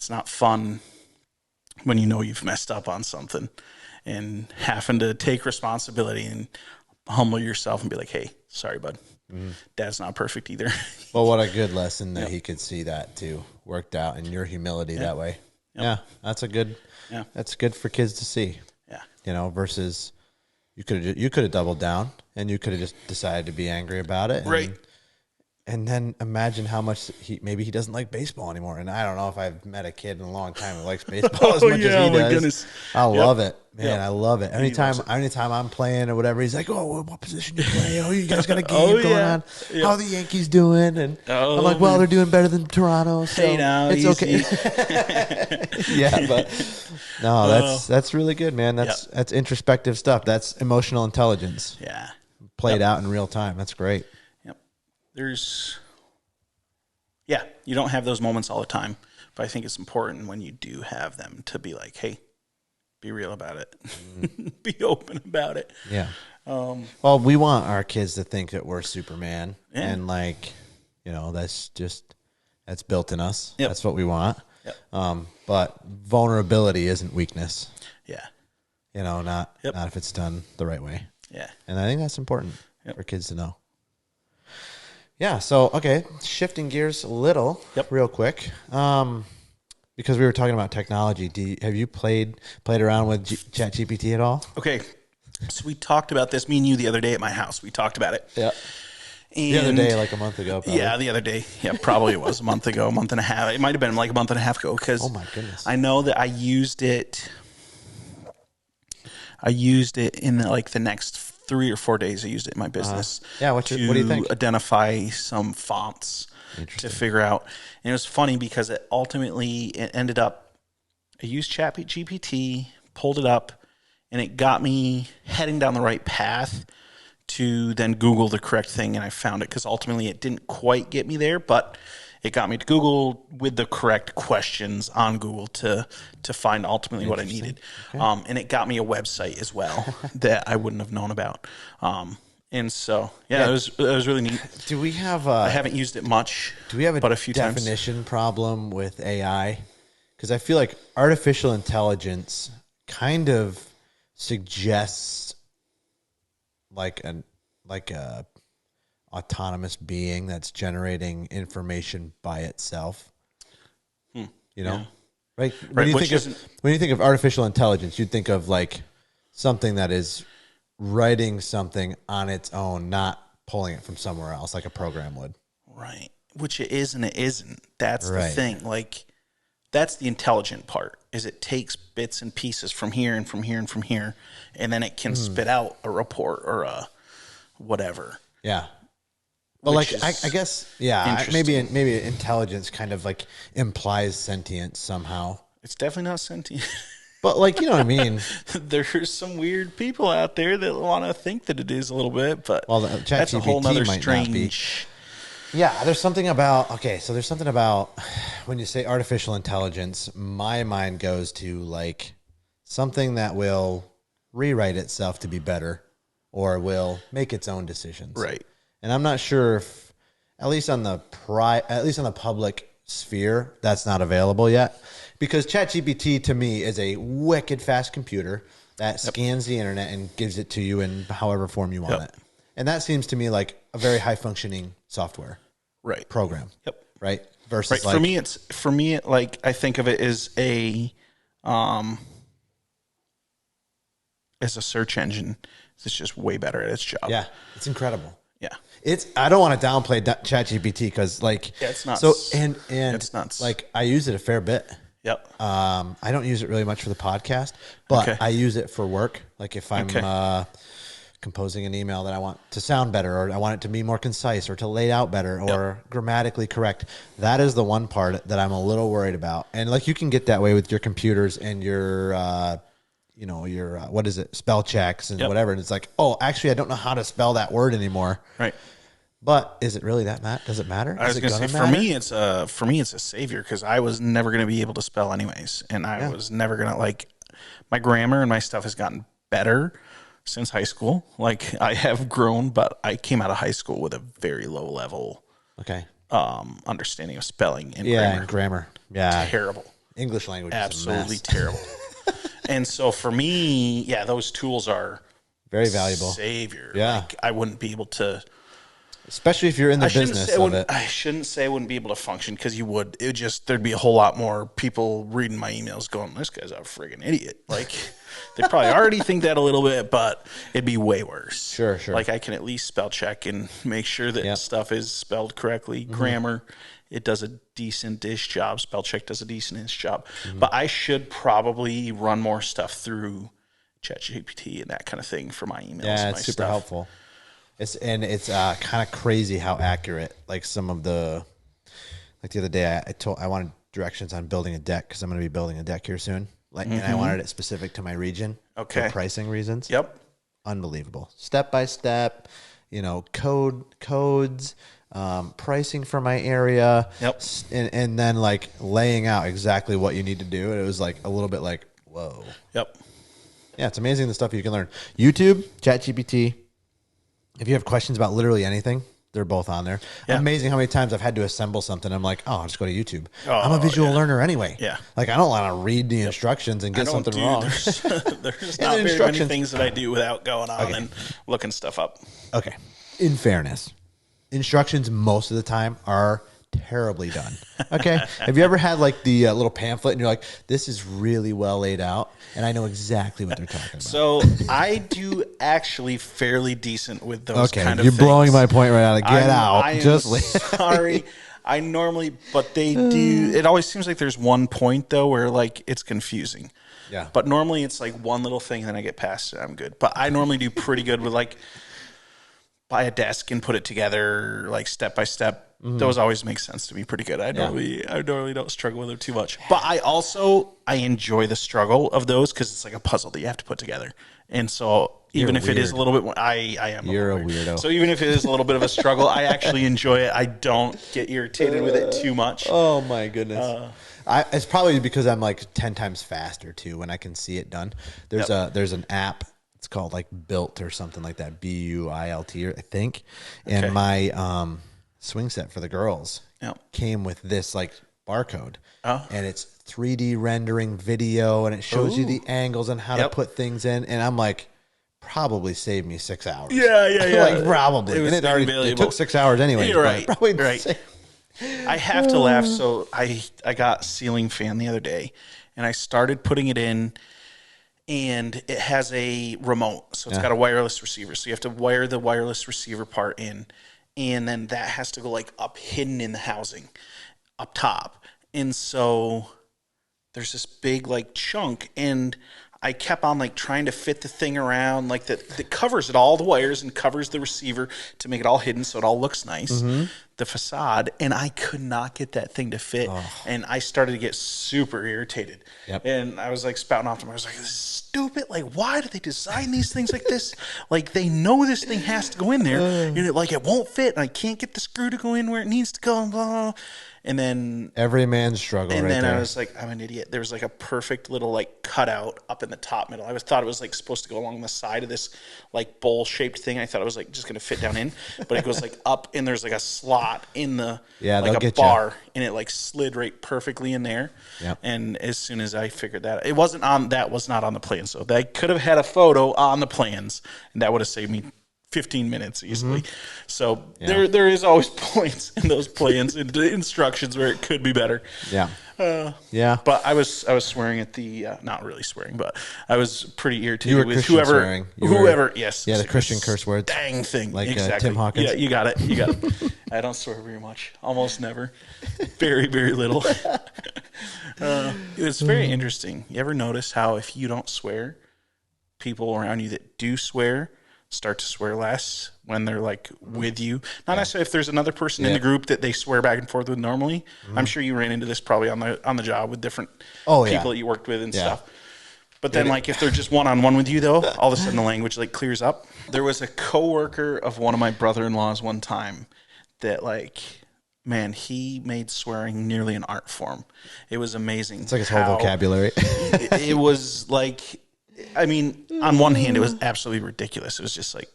not fun when you've messed up on something and having to take responsibility and humble yourself and be like, hey, sorry, bud. Dad's not perfect either. Well, what a good lesson that he could see that too worked out in your humility that way. Yeah, that's good for kids to see. Versus you could have doubled down and you could have just decided to be angry about it. Right. And then imagine how much maybe he doesn't like baseball anymore. And I don't know if I've met a kid in a long time who likes baseball as much as he does. Goodness. I love it, man. I love it. Anytime I'm playing or whatever, he's like, "Oh, what position you play? Oh, you guys got a game going on? How are the Yankees doing?" And I'm like, "Well, they're doing better than Toronto, so it's okay." But no, that's really good, man. That's introspective stuff. That's emotional intelligence. Yeah, played out in real time. That's great. There's Yeah, you don't have those moments all the time, but I think it's important when you do have them to be like, hey, be real about it. Be open about it. Yeah. Well, we want our kids to think that we're Superman, and like, that's built in us. Yep. That's what we want. Yep. But vulnerability isn't weakness. Yeah. Not if it's done the right way. Yeah. And I think that's important for kids to know. Yeah. So, okay, shifting gears a little, real quick, because we were talking about technology. Have you played around with ChatGPT at all? Okay. So we talked about this, me and you, the other day at my house. We talked about it. Yeah. And the other day, like a month ago, probably. Yeah, the other day. Yeah, probably it was a month ago, a month and a half. It might have been like a month and a half ago because oh my goodness. I know that I used it in like the next 3 or 4 days. I used it in my business. What do you think? Identify some fonts to figure out. And it was funny because it ended up, I used ChatGPT, pulled it up, and it got me heading down the right path to then Google the correct thing, and I found it because ultimately it didn't quite get me there, but it got me to Google with the correct questions on Google to find ultimately what I needed. Okay. And it got me a website as well that I wouldn't have known about. And so, it was really neat. Do we have I haven't used it much. Do we have a definition problem with AI? Because I feel like artificial intelligence kind of suggests like a autonomous being that's generating information by itself. Right? When you think of artificial intelligence, you'd think of like something that is writing something on its own, not pulling it from somewhere else like a program would. Right. Which it is and it isn't. That's the thing. Like, that's the intelligent part, is it takes bits and pieces from here and from here and from here, and then it can spit out a report or a whatever. Yeah. Well, like, I guess, maybe intelligence kind of like implies sentience somehow. It's definitely not sentient. But like, you know what I mean? There's some weird people out there that want to think that it is a little bit, but that's a whole nother strange... Yeah, there's something about when you say artificial intelligence, my mind goes to like something that will rewrite itself to be better or will make its own decisions. Right. And I'm not sure if, at least on the public sphere, that's not available yet, because ChatGPT to me is a wicked fast computer that scans the internet and gives it to you in however form you want it. And that seems to me like a very high functioning software program. Yep. Right. Versus like, for me, like, I think of it as a search engine. It's just way better at its job. Yeah. It's incredible. Yeah. I don't want to downplay ChatGPT because like, it's nuts. So, and it's nuts. Like, I use it a fair bit. Yep. I don't use it really much for the podcast, but I use it for work. Like if I'm composing an email that I want to sound better, or I want it to be more concise, or to lay out better, or grammatically correct. That is the one part that I'm a little worried about. And like, you can get that way with your computers and your, what is it? Spell checks and whatever. And it's like, oh, actually, I don't know how to spell that word anymore. Right. But is it really that does it matter? I was going to say, for me, it's a savior, because I was never going to be able to spell anyways. And I was never going to, like, my grammar and my stuff has gotten better since high school. Like, I have grown, but I came out of high school with a very low level understanding of spelling and grammar. Yeah. Terrible. English language absolutely is a mess. Terrible. And so for me, those tools are very valuable. Savior. Yeah. Like, I wouldn't be able to, especially if you're in the business of it. I shouldn't say I wouldn't be able to function, because you would. It just, there'd be a whole lot more people reading my emails going, this guy's a friggin' idiot. Like, they probably already think that a little bit, but it'd be way worse. Sure. Like, I can at least spell check and make sure that stuff is spelled correctly. Grammar, it does a decent-ish job. Spell check does a decent-ish job. But I should probably run more stuff through ChatGPT and that kind of thing for my emails. Yeah, and it's super helpful. It's kind of crazy how accurate, like, some of the, like the other day I wanted directions on building a deck, because I'm going to be building a deck here soon. Like, and I wanted it specific to my region for pricing reasons. Yep. Unbelievable. Step by step, codes, pricing for my area, and then like laying out exactly what you need to do. And it was like a little bit like, whoa. Yep. Yeah, it's amazing the stuff you can learn. YouTube, ChatGPT. If you have questions about literally anything, they're both on there. Yeah. Amazing how many times I've had to assemble something. I'm like, I'll just go to YouTube. I'm a visual learner anyway. Yeah. Like, I don't want to read the instructions and get something wrong. There's not very many things that I do without going on and looking stuff up. Okay. In fairness, instructions most of the time are terribly done. Okay. Have you ever had like the little pamphlet and you're like, this is really well laid out and I know exactly what they're talking about? So I do actually fairly decent with those kind of things. You're blowing my point right out. I am sorry. I normally, but they do. It always seems like there's one point though where like it's confusing. Yeah. But normally it's like one little thing and then I get past it. I'm good. But I normally do pretty good with like buy a desk and put it together like step by step. Those always make sense to me pretty good. I normally don't struggle with them too much. But I enjoy the struggle of those because it's like a puzzle that you have to put together. And so even if it is a little bit more, I am. You're a weirdo. So even if it is a little bit of a struggle, I actually enjoy it. I don't get irritated with it too much. Oh my goodness. It's probably because I'm like 10 times faster too when I can see it done. There's an app. It's called like Built or something like that. BUILT, I think. And my swing set for the girls came with this like barcode. And it's 3D rendering video and it shows you the angles and how to put things in. And I'm like, probably saved me 6 hours. Yeah. Like probably. It took 6 hours anyway. You're right. I have to laugh. So I got ceiling fan the other day and I started putting it in and it has a remote. So it's got a wireless receiver. So you have to wire the wireless receiver part in. And then that has to go like up hidden in the housing up top. And so there's this big like chunk and I kept on like trying to fit the thing around like that covers it all the wires and covers the receiver to make it all hidden so it all looks nice. The facade, and I could not get that thing to fit. And I started to get super irritated. And I was like spouting off to him. I was like, this is stupid. Like, why do they design these things like this? Like, they know this thing has to go in there. And it won't fit. And I can't get the screw to go in where it needs to go. And blah, blah. And then every man's struggle. And right then there. I was like, I'm an idiot. There was like a perfect little like cutout up in the top middle. I thought it was like supposed to go along the side of this like bowl shaped thing. I thought it was like just going to fit down in, but it goes like up and there's like a slot in the like a bar and it like slid right perfectly in there. And as soon as I figured that was not on the plan. So they could have had a photo on the plans and that would have saved me 15 minutes easily. So there is always points in those plans and instructions where it could be better. But I was swearing at the not really swearing, but I was pretty irritated with whoever. Yes, the Christian curse words. Dang thing, like exactly. Tim Hawkins. Yeah, you got it. I don't swear very much, almost never, very little. It's very interesting. You ever notice how if you don't swear, people around you that do swear start to swear less when they're like with you. Not necessarily if there's another person in the group that they swear back and forth with normally. I'm sure you ran into this probably on the job with different people that you worked with and stuff. But then like if they're just one-on-one with you though, all of a sudden the language like clears up. There was a coworker of one of my brother-in-laws one time that like, man, he made swearing nearly an art form. It was amazing. It's like his whole vocabulary. It was like, I mean, on one hand, it was absolutely ridiculous. It was just like,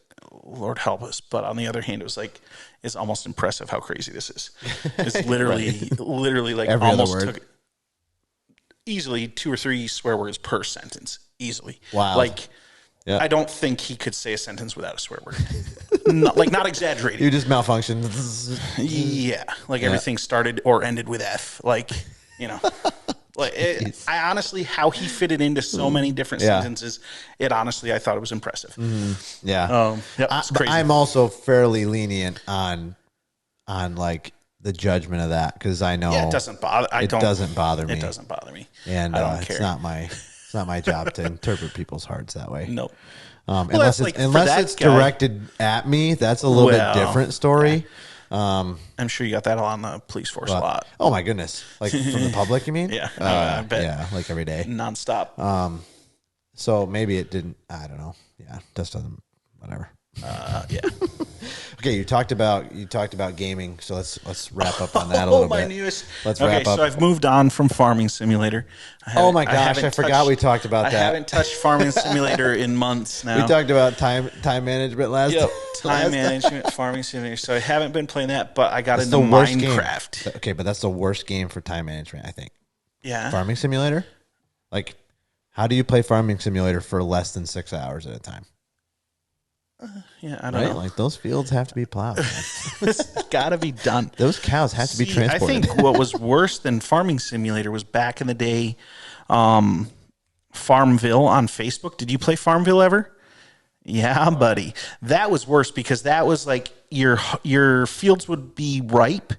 Lord help us. But on the other hand, it was like, it's almost impressive how crazy this is. It's literally like every almost took easily 2 or 3 swear words per sentence. Easily. Wow. Like, I don't think he could say a sentence without a swear word. not exaggerating. You just malfunctioned. Like everything started or ended with F. Like, Like I honestly, how he fitted into so many different sentences, I thought it was impressive. It's crazy. I'm also fairly lenient on like the judgment of that because I know it doesn't bother. It doesn't bother me. It doesn't bother me, and I don't care. It's not my job to interpret people's hearts that way. Nope. Unless it's directed at me, that's a little bit different story. I'm sure you got that on the police force a lot. Oh my goodness! Like from the public, you mean? I bet. Yeah, like every day, nonstop. So maybe it didn't. I don't know. Yeah, just doesn't. Whatever. Yeah. Okay, you talked about gaming, so let's wrap up on that a little bit. Let's wrap up. So I've moved on from Farming Simulator. Oh my gosh, I forgot we talked about that. I haven't touched Farming Simulator in months now. We talked about time management last. Yep, time management, Farming Simulator. So I haven't been playing that, but I got into Minecraft. Game. Okay, but that's the worst game for time management, I think. Yeah. Farming Simulator? Like, how do you play Farming Simulator for less than 6 hours at a time? Yeah, I don't know. Like, those fields have to be plowed. It's got to be done. Those cows have to be transported. I think what was worse than Farming Simulator was back in the day, Farmville on Facebook. Did you play Farmville ever? Yeah, buddy. That was worse because that was like your fields would be ripe,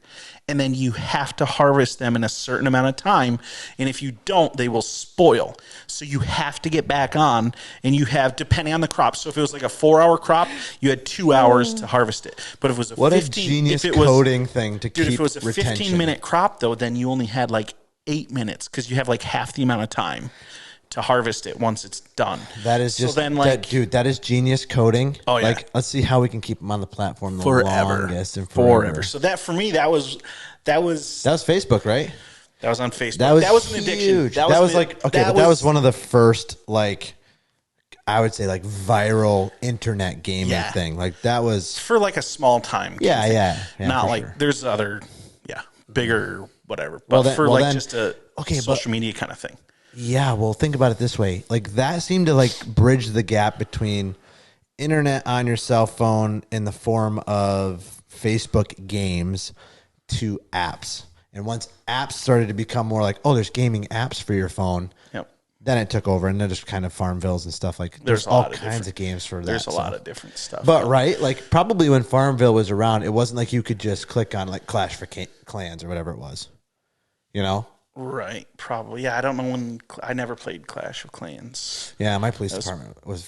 and then you have to harvest them in a certain amount of time. And if you don't, they will spoil. So you have to get back on, and you have, depending on the crop. So if it was like a 4-hour crop, you had 2 hours to harvest it. But if it was a genius coding thing to keep retention. If it was a 15-minute crop, though, then you only had like 8 minutes because you have like half the amount of time to harvest it once it's done. That is just, that is genius coding. Oh, yeah. Like, let's see how we can keep them on the platform the longest and forever. So that, for me, that was Facebook, right? That was on Facebook. That was an huge. addiction. That was one of the first, like, I would say, like, viral internet gaming thing. Like, that was for like a small time. Yeah, not like sure. There's other, bigger, whatever. But just a social media kind of thing. Yeah, well, think about it this way. Like, that seemed to, like, bridge the gap between internet on your cell phone in the form of Facebook games to apps. And once apps started to become more like, oh, there's gaming apps for your phone, then it took over, and then just kind of Farmvilles and stuff. Like, there's all kinds of games for that. There's a lot of different stuff. But, right, like, probably when Farmville was around, it wasn't like you could just click on, like, Clash for Clans or whatever it was. You know? Right, probably. Yeah, I don't know when. I never played Clash of Clans. Yeah, my police department was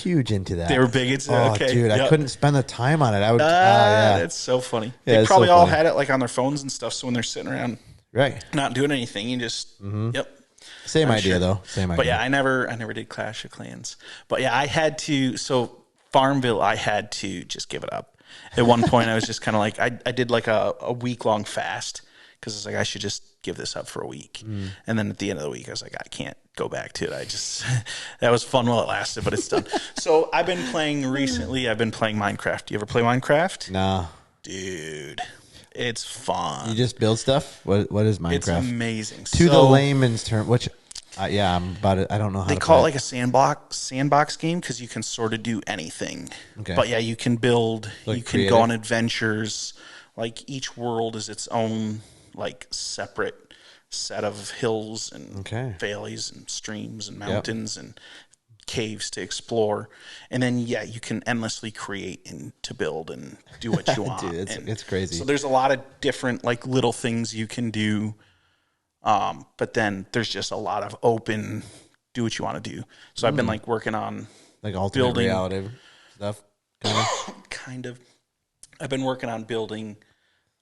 huge into that. They were big into that. Okay. Dude, I couldn't spend the time on it. I would. That's so funny. Yeah, they probably all had it like on their phones and stuff. So when they're sitting around, not doing anything, you just Same idea though. Same idea. But yeah, I never did Clash of Clans. But yeah, I had to. So Farmville, I had to just give it up. At one point, I was just kind of like, I did like a week-long fast because it's like I should just give this up for a week. And then at the end of the week, I was like, I can't go back to it. That was fun while it lasted, but it's done. So I've been playing Minecraft. Do you ever play Minecraft? No. Dude, it's fun. You just build stuff? What is Minecraft? It's amazing. To the layman's term, which, I'm about it. I don't know how they call it like a sandbox game because you can sort of do anything. Okay. But yeah, you can build, like, you can go on adventures. Like, each world is its own, like, separate set of hills and valleys and streams and mountains and caves to explore. And then, you can endlessly create and to build and do what you want. Dude, it's crazy. So there's a lot of different, like, little things you can do. But then there's just a lot of open, do what you want to do. So I've been, like, working on, like, alternate reality stuff. Kind of. I've been working on building,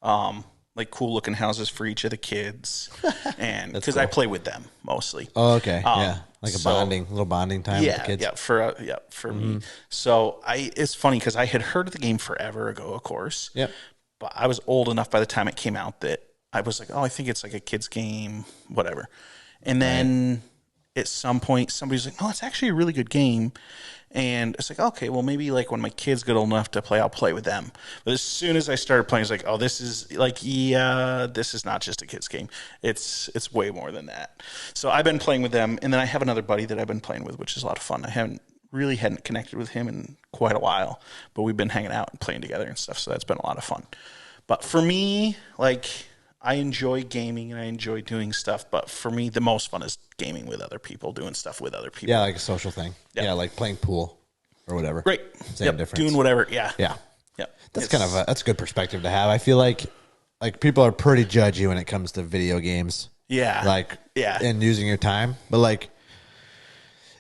like, cool looking houses for each of the kids, and because I play with them mostly. Oh, okay, like a little bonding time with the kids. For me. So it's funny because I had heard of the game forever ago, of course. Yep. But I was old enough by the time it came out that I was like, oh, I think it's like a kid's game, whatever. And then at some point, somebody's like, no, it's actually a really good game. And it's like, okay, well, maybe like when my kids get old enough to play, I'll play with them. But as soon as I started playing, it's like, oh, this is like, this is not just a kid's game. It's way more than that. So I've been playing with them. And then I have another buddy that I've been playing with, which is a lot of fun. I hadn't connected with him in quite a while, but we've been hanging out and playing together and stuff. So that's been a lot of fun. But for me, like, I enjoy gaming and I enjoy doing stuff, but for me, the most fun is gaming with other people, doing stuff with other people. Yeah, like a social thing. Yeah, like playing pool or whatever. Great. Same difference. Doing whatever. Yeah. That's that's a good perspective to have. I feel like people are pretty judgy when it comes to video games. Yeah. And using your time, but like,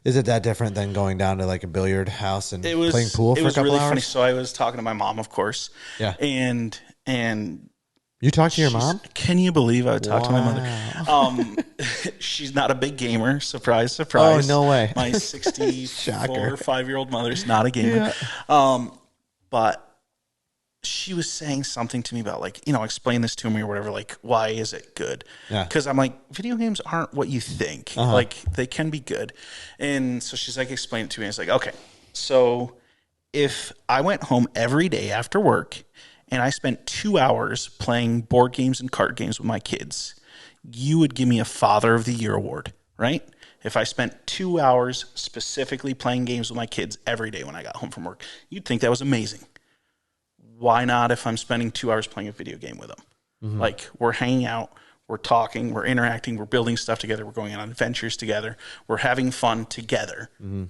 is it that different than going down to like a billiard house and playing pool for a couple hours? It was really funny. So I was talking to my mom, of course. Yeah. And you talk to your mom? Can you believe I would talk to my mother? She's not a big gamer. Surprise. Oh, no way. My 64 5-year-old mother's not a gamer. Yeah. But she was saying something to me about like, explain this to me or whatever. Like, why is it good? Yeah. Because I'm like, video games aren't what you think. Like, they can be good. And so she's like, explain it to me. It's like, okay, so if I went home every day after work and I spent 2 hours playing board games and card games with my kids, you would give me a Father of the Year award, right? If I spent 2 hours specifically playing games with my kids every day when I got home from work, you'd think that was amazing. Why not if I'm spending 2 hours playing a video game with them? Mm-hmm. Like, we're hanging out, we're talking, we're interacting, we're building stuff together, we're going on adventures together, we're having fun together. Mm-hmm.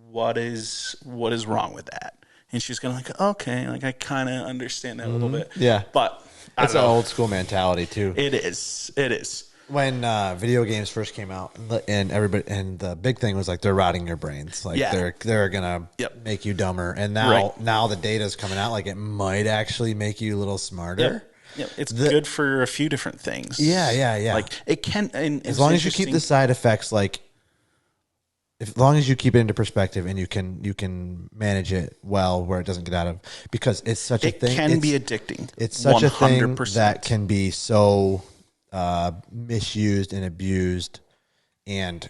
What is wrong with that? And she's kind of like, okay, like I kind of understand that a little bit. Yeah. But it's an old school mentality too. It is. When video games first came out, and the big thing was like they're rotting your brains, like they're gonna make you dumber. And now the data is coming out, like it might actually make you a little smarter. Yeah, it's good for a few different things. Yeah. Like it can, and as long as you keep the side effects, like as long as you keep it into perspective and you can manage it well, where it doesn't get out of, because it's such a thing. It can be addicting. It's such 100%. A thing that can be so misused and abused, and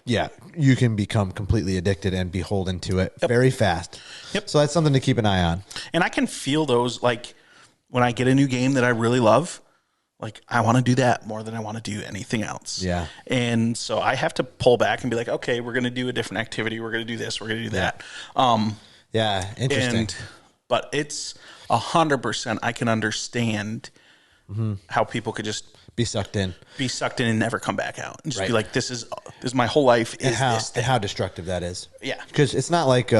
you can become completely addicted and beholden to it very fast. So that's something to keep an eye on. And I can feel those, like when I get a new game that I really love, like I want to do that more than I want to do anything else. Yeah. And so I have to pull back and be like, okay, we're going to do a different activity. We're going to do this. We're going to do that. Interesting. But it's 100%. I can understand how people could just be sucked in and never come back out, and just be like, this is my whole life is this thing. And how destructive that is. Yeah. Because it's not like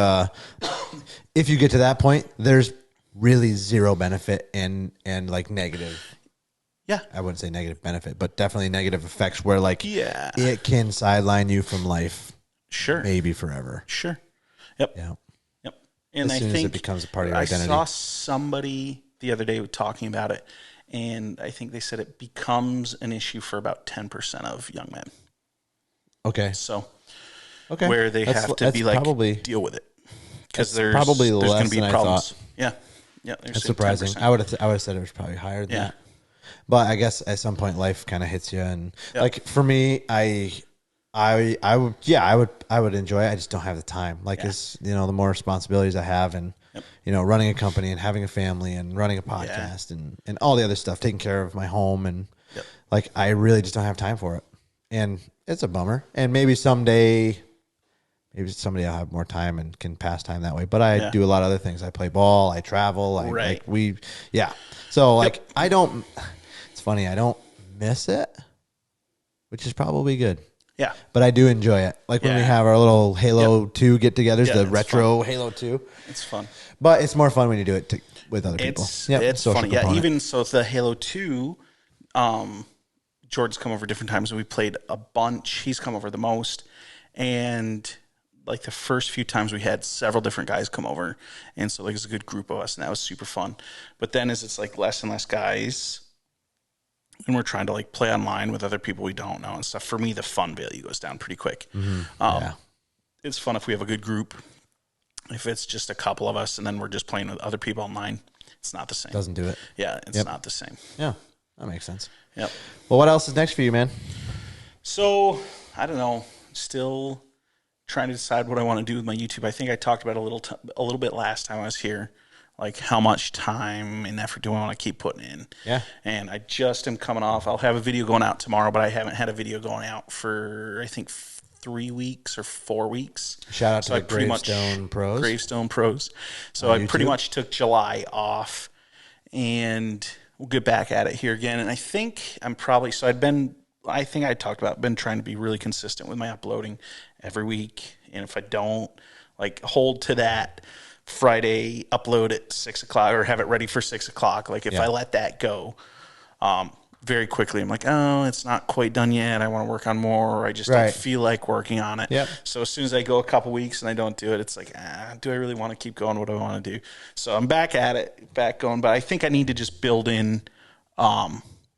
if you get to that point, there's really zero benefit and like negative. Yeah. I wouldn't say negative benefit, but definitely negative effects where like it can sideline you from life. Sure. Maybe forever. Sure. Yep. Yeah. Yep. And as soon as it becomes a part of your identity. I saw somebody the other day talking about it, and I think they said it becomes an issue for about 10% of young men. Okay. So, where they have to be like, probably, deal with it. Because there's probably going less to be than problems. I thought. Yeah. That's surprising. 10%. I would have said it was probably higher than that. But I guess at some point life kind of hits you, and like for me, I would enjoy it. I just don't have the time. Like it's, the more responsibilities I have, and running a company and having a family and running a podcast and all the other stuff, taking care of my home, and like I really just don't have time for it, and it's a bummer. And maybe someday I'll have more time and can pass time that way. But I do a lot of other things. I play ball. I travel. So like I don't. It's funny. I don't miss it, which is probably good. Yeah. But I do enjoy it. Like when we have our little Halo 2 get-togethers, the retro fun. Halo 2. It's fun. But it's more fun when you do it with other people. It's funny. Yeah, even so the Halo 2, George's come over different times, and we played a bunch. He's come over the most. And like the first few times we had several different guys come over. And so like it's a good group of us, and that was super fun. But then as it's like less and less guys, and we're trying to like play online with other people we don't know and stuff, for me the fun value goes down pretty quick. It's fun if we have a good group. If it's just a couple of us and then we're just playing with other people online, it's not the same. Doesn't do it. Yeah, it's not the same. Yeah, that makes sense. Yep. Well, what else is next for you, man? So I don't know, still trying to decide what I want to do with my YouTube. I think I talked about a little bit last time I was here. Like how much time and effort do I want to keep putting in? Yeah. And I just am coming off. I'll have a video going out tomorrow, but I haven't had a video going out for, I think, 3 weeks or 4 weeks. Shout out to the Gravestone Pros. Gravestone Pros. So I pretty much took July off, and we'll get back at it here again. And I think I'm probably, I think I talked about, been trying to be really consistent with my uploading every week. And if I don't hold to that Friday upload at 6 o'clock or have it ready for 6 o'clock, like if I let that go very quickly, I'm like, oh, it's not quite done yet, I want to work on more, or I just don't feel like working on it. So as soon as I go a couple weeks and I don't do it, it's like, do I really want to keep going? What do I want to do? So I'm back at it, back going, but I think I need to just build in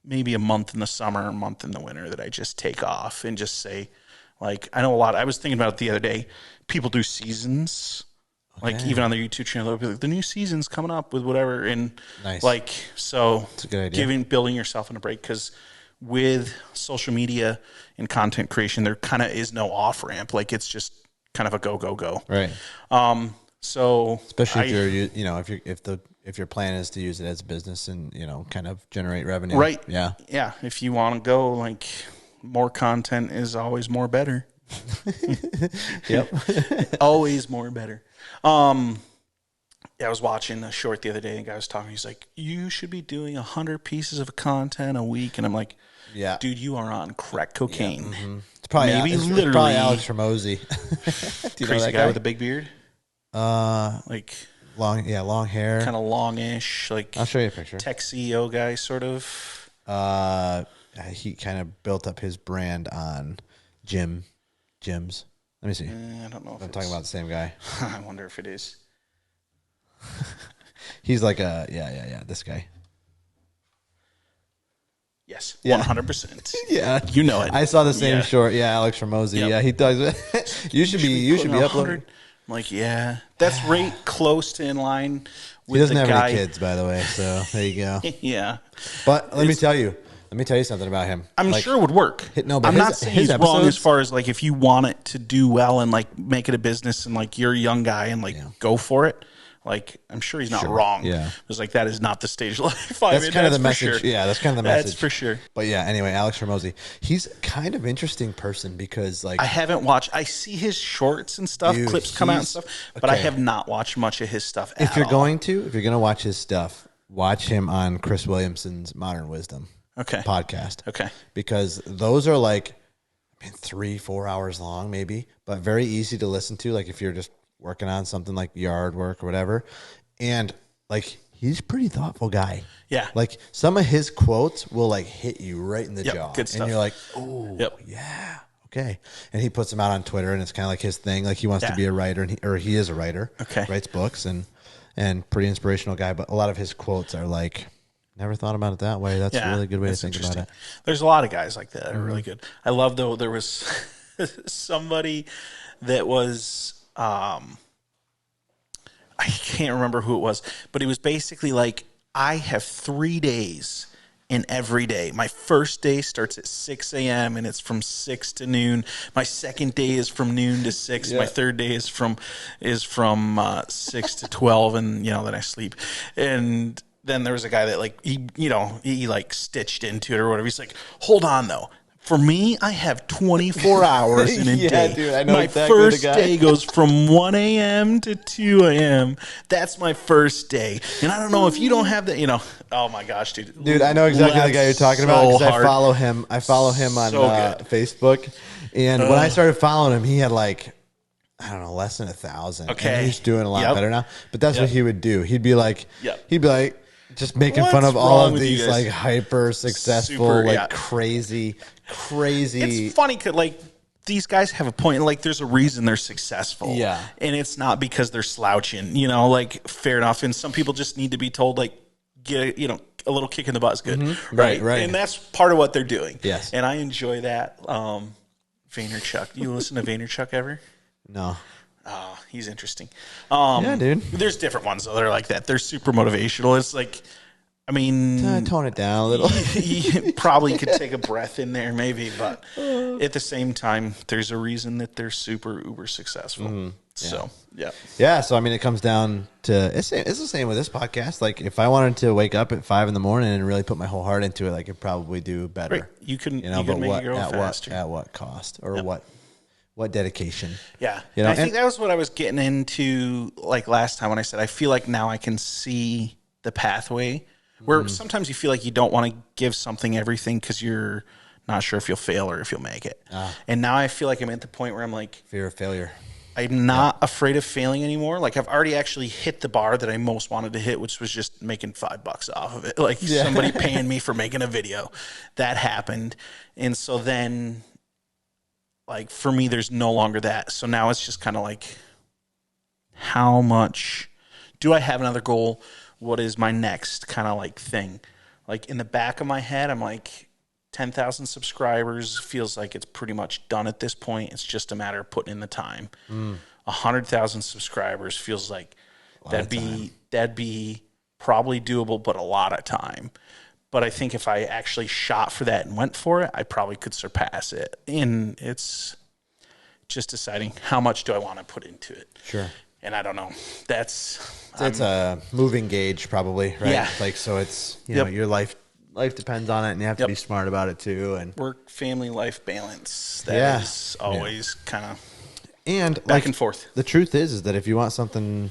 maybe a month in the summer, a month in the winter that I just take off and just say, like, I know a lot, I was thinking about it the other day, people do seasons Like even on their YouTube channel, they'll be like, the new season's coming up with whatever. And like, so that's a good idea. Building yourself in a break, because with social media and content creation, there kind of is no off ramp. Like it's just kind of a go. Right. So especially if you're, if your plan is to use it as a business and, kind of generate revenue. Right. Yeah. Yeah. If you want to go, like, more content is always more better. Yep. Always more better. I was watching a short the other day, and the guy was talking. He's like, you should be doing 100 pieces of content a week. And I'm like, yeah, dude, you are on crack cocaine. Yeah. Mm-hmm. It's probably it's probably Alex Hormozy. Do you know that guy with a big beard? Like long hair, kind of longish. Like I'll show you a picture. Tech CEO guy, sort of. He kind of built up his brand on gyms. Let me see. I don't know if I'm talking about the same guy. I wonder if it is. He's like this guy. Yes, 100%. Yeah, you know it. I saw the same short. Yeah, Alex Hormozy. Yep. Yeah, he does. you should be uploading. I'm like, yeah, that's right, close to in line with he doesn't the have guy. any kids, by the way. So there you go. Yeah, but let me tell you something about him. I'm sure it would work. No, but I'm not saying he's wrong as far as like if you want it to do well and like make it a business and like you're a young guy and like go for it. Like, I'm sure he's not wrong. Yeah. It's like, that is not the stage of life I'm in. That's kind of the message. Sure. Yeah, that's kind of the message. That's for sure. But yeah, anyway, Alex Hormozy. He's kind of interesting person because like I haven't watched. I see his shorts and stuff, clips come out and stuff, but I have not watched much of his stuff if you're going to watch his stuff, watch him on Chris Williamson's Modern Wisdom podcast. Okay. Because those are like 3-4 hours long maybe, but very easy to listen to, like if you're just working on something like yard work or whatever. And like he's a pretty thoughtful guy. Yeah. Like some of his quotes will like hit you right in the jaw. Good stuff. And you're like, oh, yeah, okay. And he puts them out on Twitter, and it's kind of like his thing. Like he wants to be a writer, and he is a writer. Okay. Writes books and pretty inspirational guy. But a lot of his quotes are like, never thought about it that way. That's a really good way to think about it. There's a lot of guys like that that are really good. I love, though, there was somebody that was I can't remember who it was, but it was basically like, I have 3 days in every day. My first day starts at 6 a.m. and it's from 6 to noon. My second day is from noon to 6. My third day is from 6 to 12, and then I sleep. And then there was a guy that like he like stitched into it or whatever. He's like, hold on though. For me, I have 24 hours in a day. Dude, I know my exactly first the guy. day goes from 1 a.m. to 2 a.m. That's my first day. And I don't know if you don't have that, oh my gosh, dude. Dude, I know exactly the guy you're talking about because I follow him. I follow him on Facebook. And when I started following him, he had like, I don't know, less than 1,000. Okay. And he's doing a lot better now. But that's what he would do. He'd be like, just making fun of What's all wrong of with you these guys? like hyper successful, crazy. It's funny because like these guys have a point. Like there's a reason they're successful. Yeah. And it's not because they're slouching, like fair enough. And some people just need to be told like, get, a little kick in the butt is good. Mm-hmm. Right. Right. And that's part of what they're doing. Yes. And I enjoy that. Vaynerchuk. You listen to Vaynerchuk ever? No. Oh, he's interesting. Yeah, dude. There's different ones though that are like that. They're super motivational. It's like, I mean, tone it down a little. You probably could take a breath in there, maybe, but at the same time, there's a reason that they're super uber successful. Mm-hmm. So, yeah. So I mean, it comes down to it's the same with this podcast. Like, if I wanted to wake up at 5 a.m. and really put my whole heart into it, I could probably do better. Right. You can, but make what it go faster. at what cost or what dedication? Yeah. I think that was what I was getting into like last time when I said I feel like now I can see the pathway. Where sometimes you feel like you don't want to give something everything because you're not sure if you'll fail or if you'll make it. And now I feel like I'm at the point where I'm like, fear of failure. I'm not afraid of failing anymore. Like I've already actually hit the bar that I most wanted to hit, which was just making $5 off of it. Like somebody paying me for making a video. That happened. And so then like for me, there's no longer that. So now it's just kind of like, how much do I have another goal? What is my next kind of like thing? Like in the back of my head, I'm like 10,000 subscribers feels like it's pretty much done at this point. It's just a matter of putting in the time. 100,000 subscribers feels like that'd be probably doable, but a lot of time. But I think if I actually shot for that and went for it, I probably could surpass it. And it's just deciding how much do I want to put into it. Sure. And I don't know. It's a moving gauge, probably, right? Yeah. Like, so it's, you know, your life depends on it, and you have to be smart about it too. And work, family, life balance. That is always kind of back and forth. The truth is that if you want something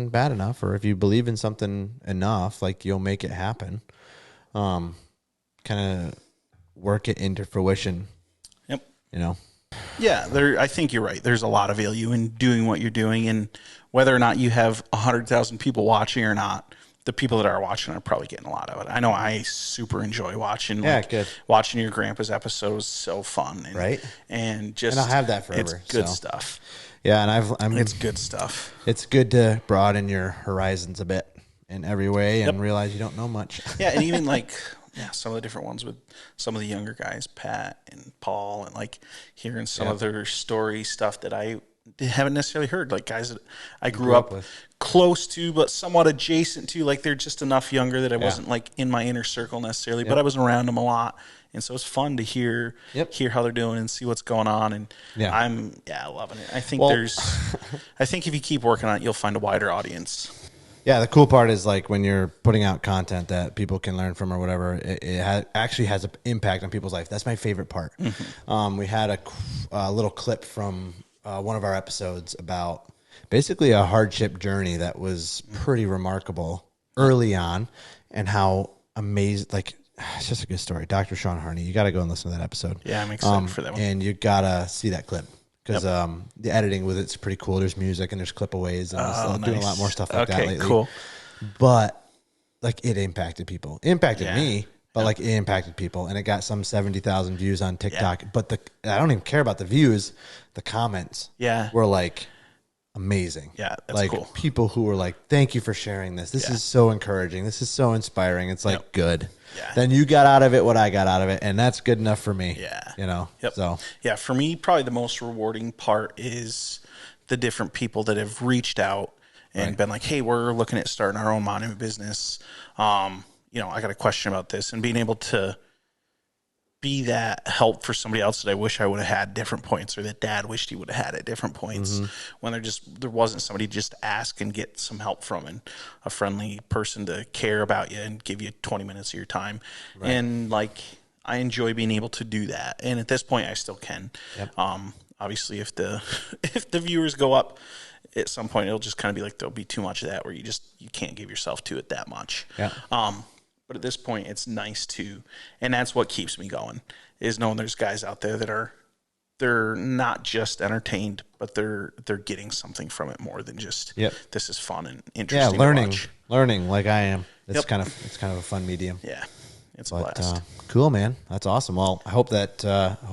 bad enough, or if you believe in something enough, like, you'll make it happen. Kind of work it into fruition. Yep. You know? Yeah, I think you're right. There's a lot of value in doing what you're doing, and whether or not you have 100,000 people watching or not, the people that are watching are probably getting a lot of it. I know I super enjoy watching. Good. Watching your grandpa's episode was so fun. And, right. And just, and I'll have that forever. It's good stuff. Yeah, and it's good stuff. It's good to broaden your horizons a bit in every way and realize you don't know much. Yeah, and even like some of the different ones with some of the younger guys, Pat and Paul, and like hearing some of their story stuff that I haven't necessarily heard. Like guys that I grew up with, close to, but somewhat adjacent to. Like they're just enough younger that I wasn't like in my inner circle necessarily, but I was around them a lot. And so it's fun to hear how they're doing and see what's going on. And I'm loving it. I think I think if you keep working on it, you'll find a wider audience. Yeah, the cool part is like when you're putting out content that people can learn from or whatever, it actually has an impact on people's life. That's my favorite part. Mm-hmm. We had a little clip from one of our episodes about basically a hardship journey that was pretty remarkable early on, and how amazing, like, it's just a good story. Dr. Sean Harney, you got to go and listen to that episode. Yeah, I'm excited for that one. And you got to see that clip. Because the editing with it's pretty cool. There's music and there's clipaways, and doing a lot more stuff like that lately. Cool. But like, it impacted people. It impacted me, but like, it impacted people, and it got some 70,000 views on TikTok. But I don't even care about the views. The comments were like amazing. Yeah, that's like cool. People who were like, "Thank you for sharing this. This is so encouraging. This is so inspiring." It's like good. Yeah. Then you got out of it what I got out of it, and that's good enough for me. Yeah. You know? Yep. So, yeah, for me, probably the most rewarding part is the different people that have reached out and been like, hey, we're looking at starting our own monument business. I got a question about this, and being able to be that help for somebody else that I wish I would have had different points, or that dad wished he would have had at different points, when there wasn't somebody to just ask and get some help from, and a friendly person to care about you and give you 20 minutes of your time. Right. And like, I enjoy being able to do that. And at this point I still can. Yep. Obviously if the viewers go up at some point, it'll just kind of be like, there'll be too much of that where you can't give yourself to it that much. Yeah. But at this point, it's nice to, and that's what keeps me going, is knowing there's guys out there that they're not just entertained, but they're getting something from it more than just this is fun and interesting. Yeah, learning like I am. It's kind of a fun medium. Yeah, it's a blast. Cool, man. That's awesome. Well, I hope that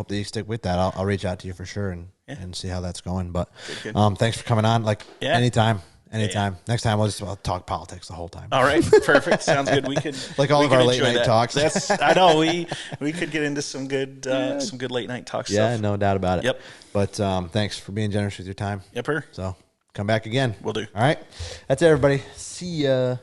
you stick with that. I'll reach out to you for sure and see how that's going. But good. Thanks for coming on. Like anytime. Anytime. Yeah. Next time, we'll talk politics the whole time. All right. Perfect. Sounds good. We could like all of our late night talks. I know we could get into some good late night talk stuff. Yeah, no doubt about it. Yep. But thanks for being generous with your time. Yep. So come back again. Will do. All right. That's it, everybody. See ya.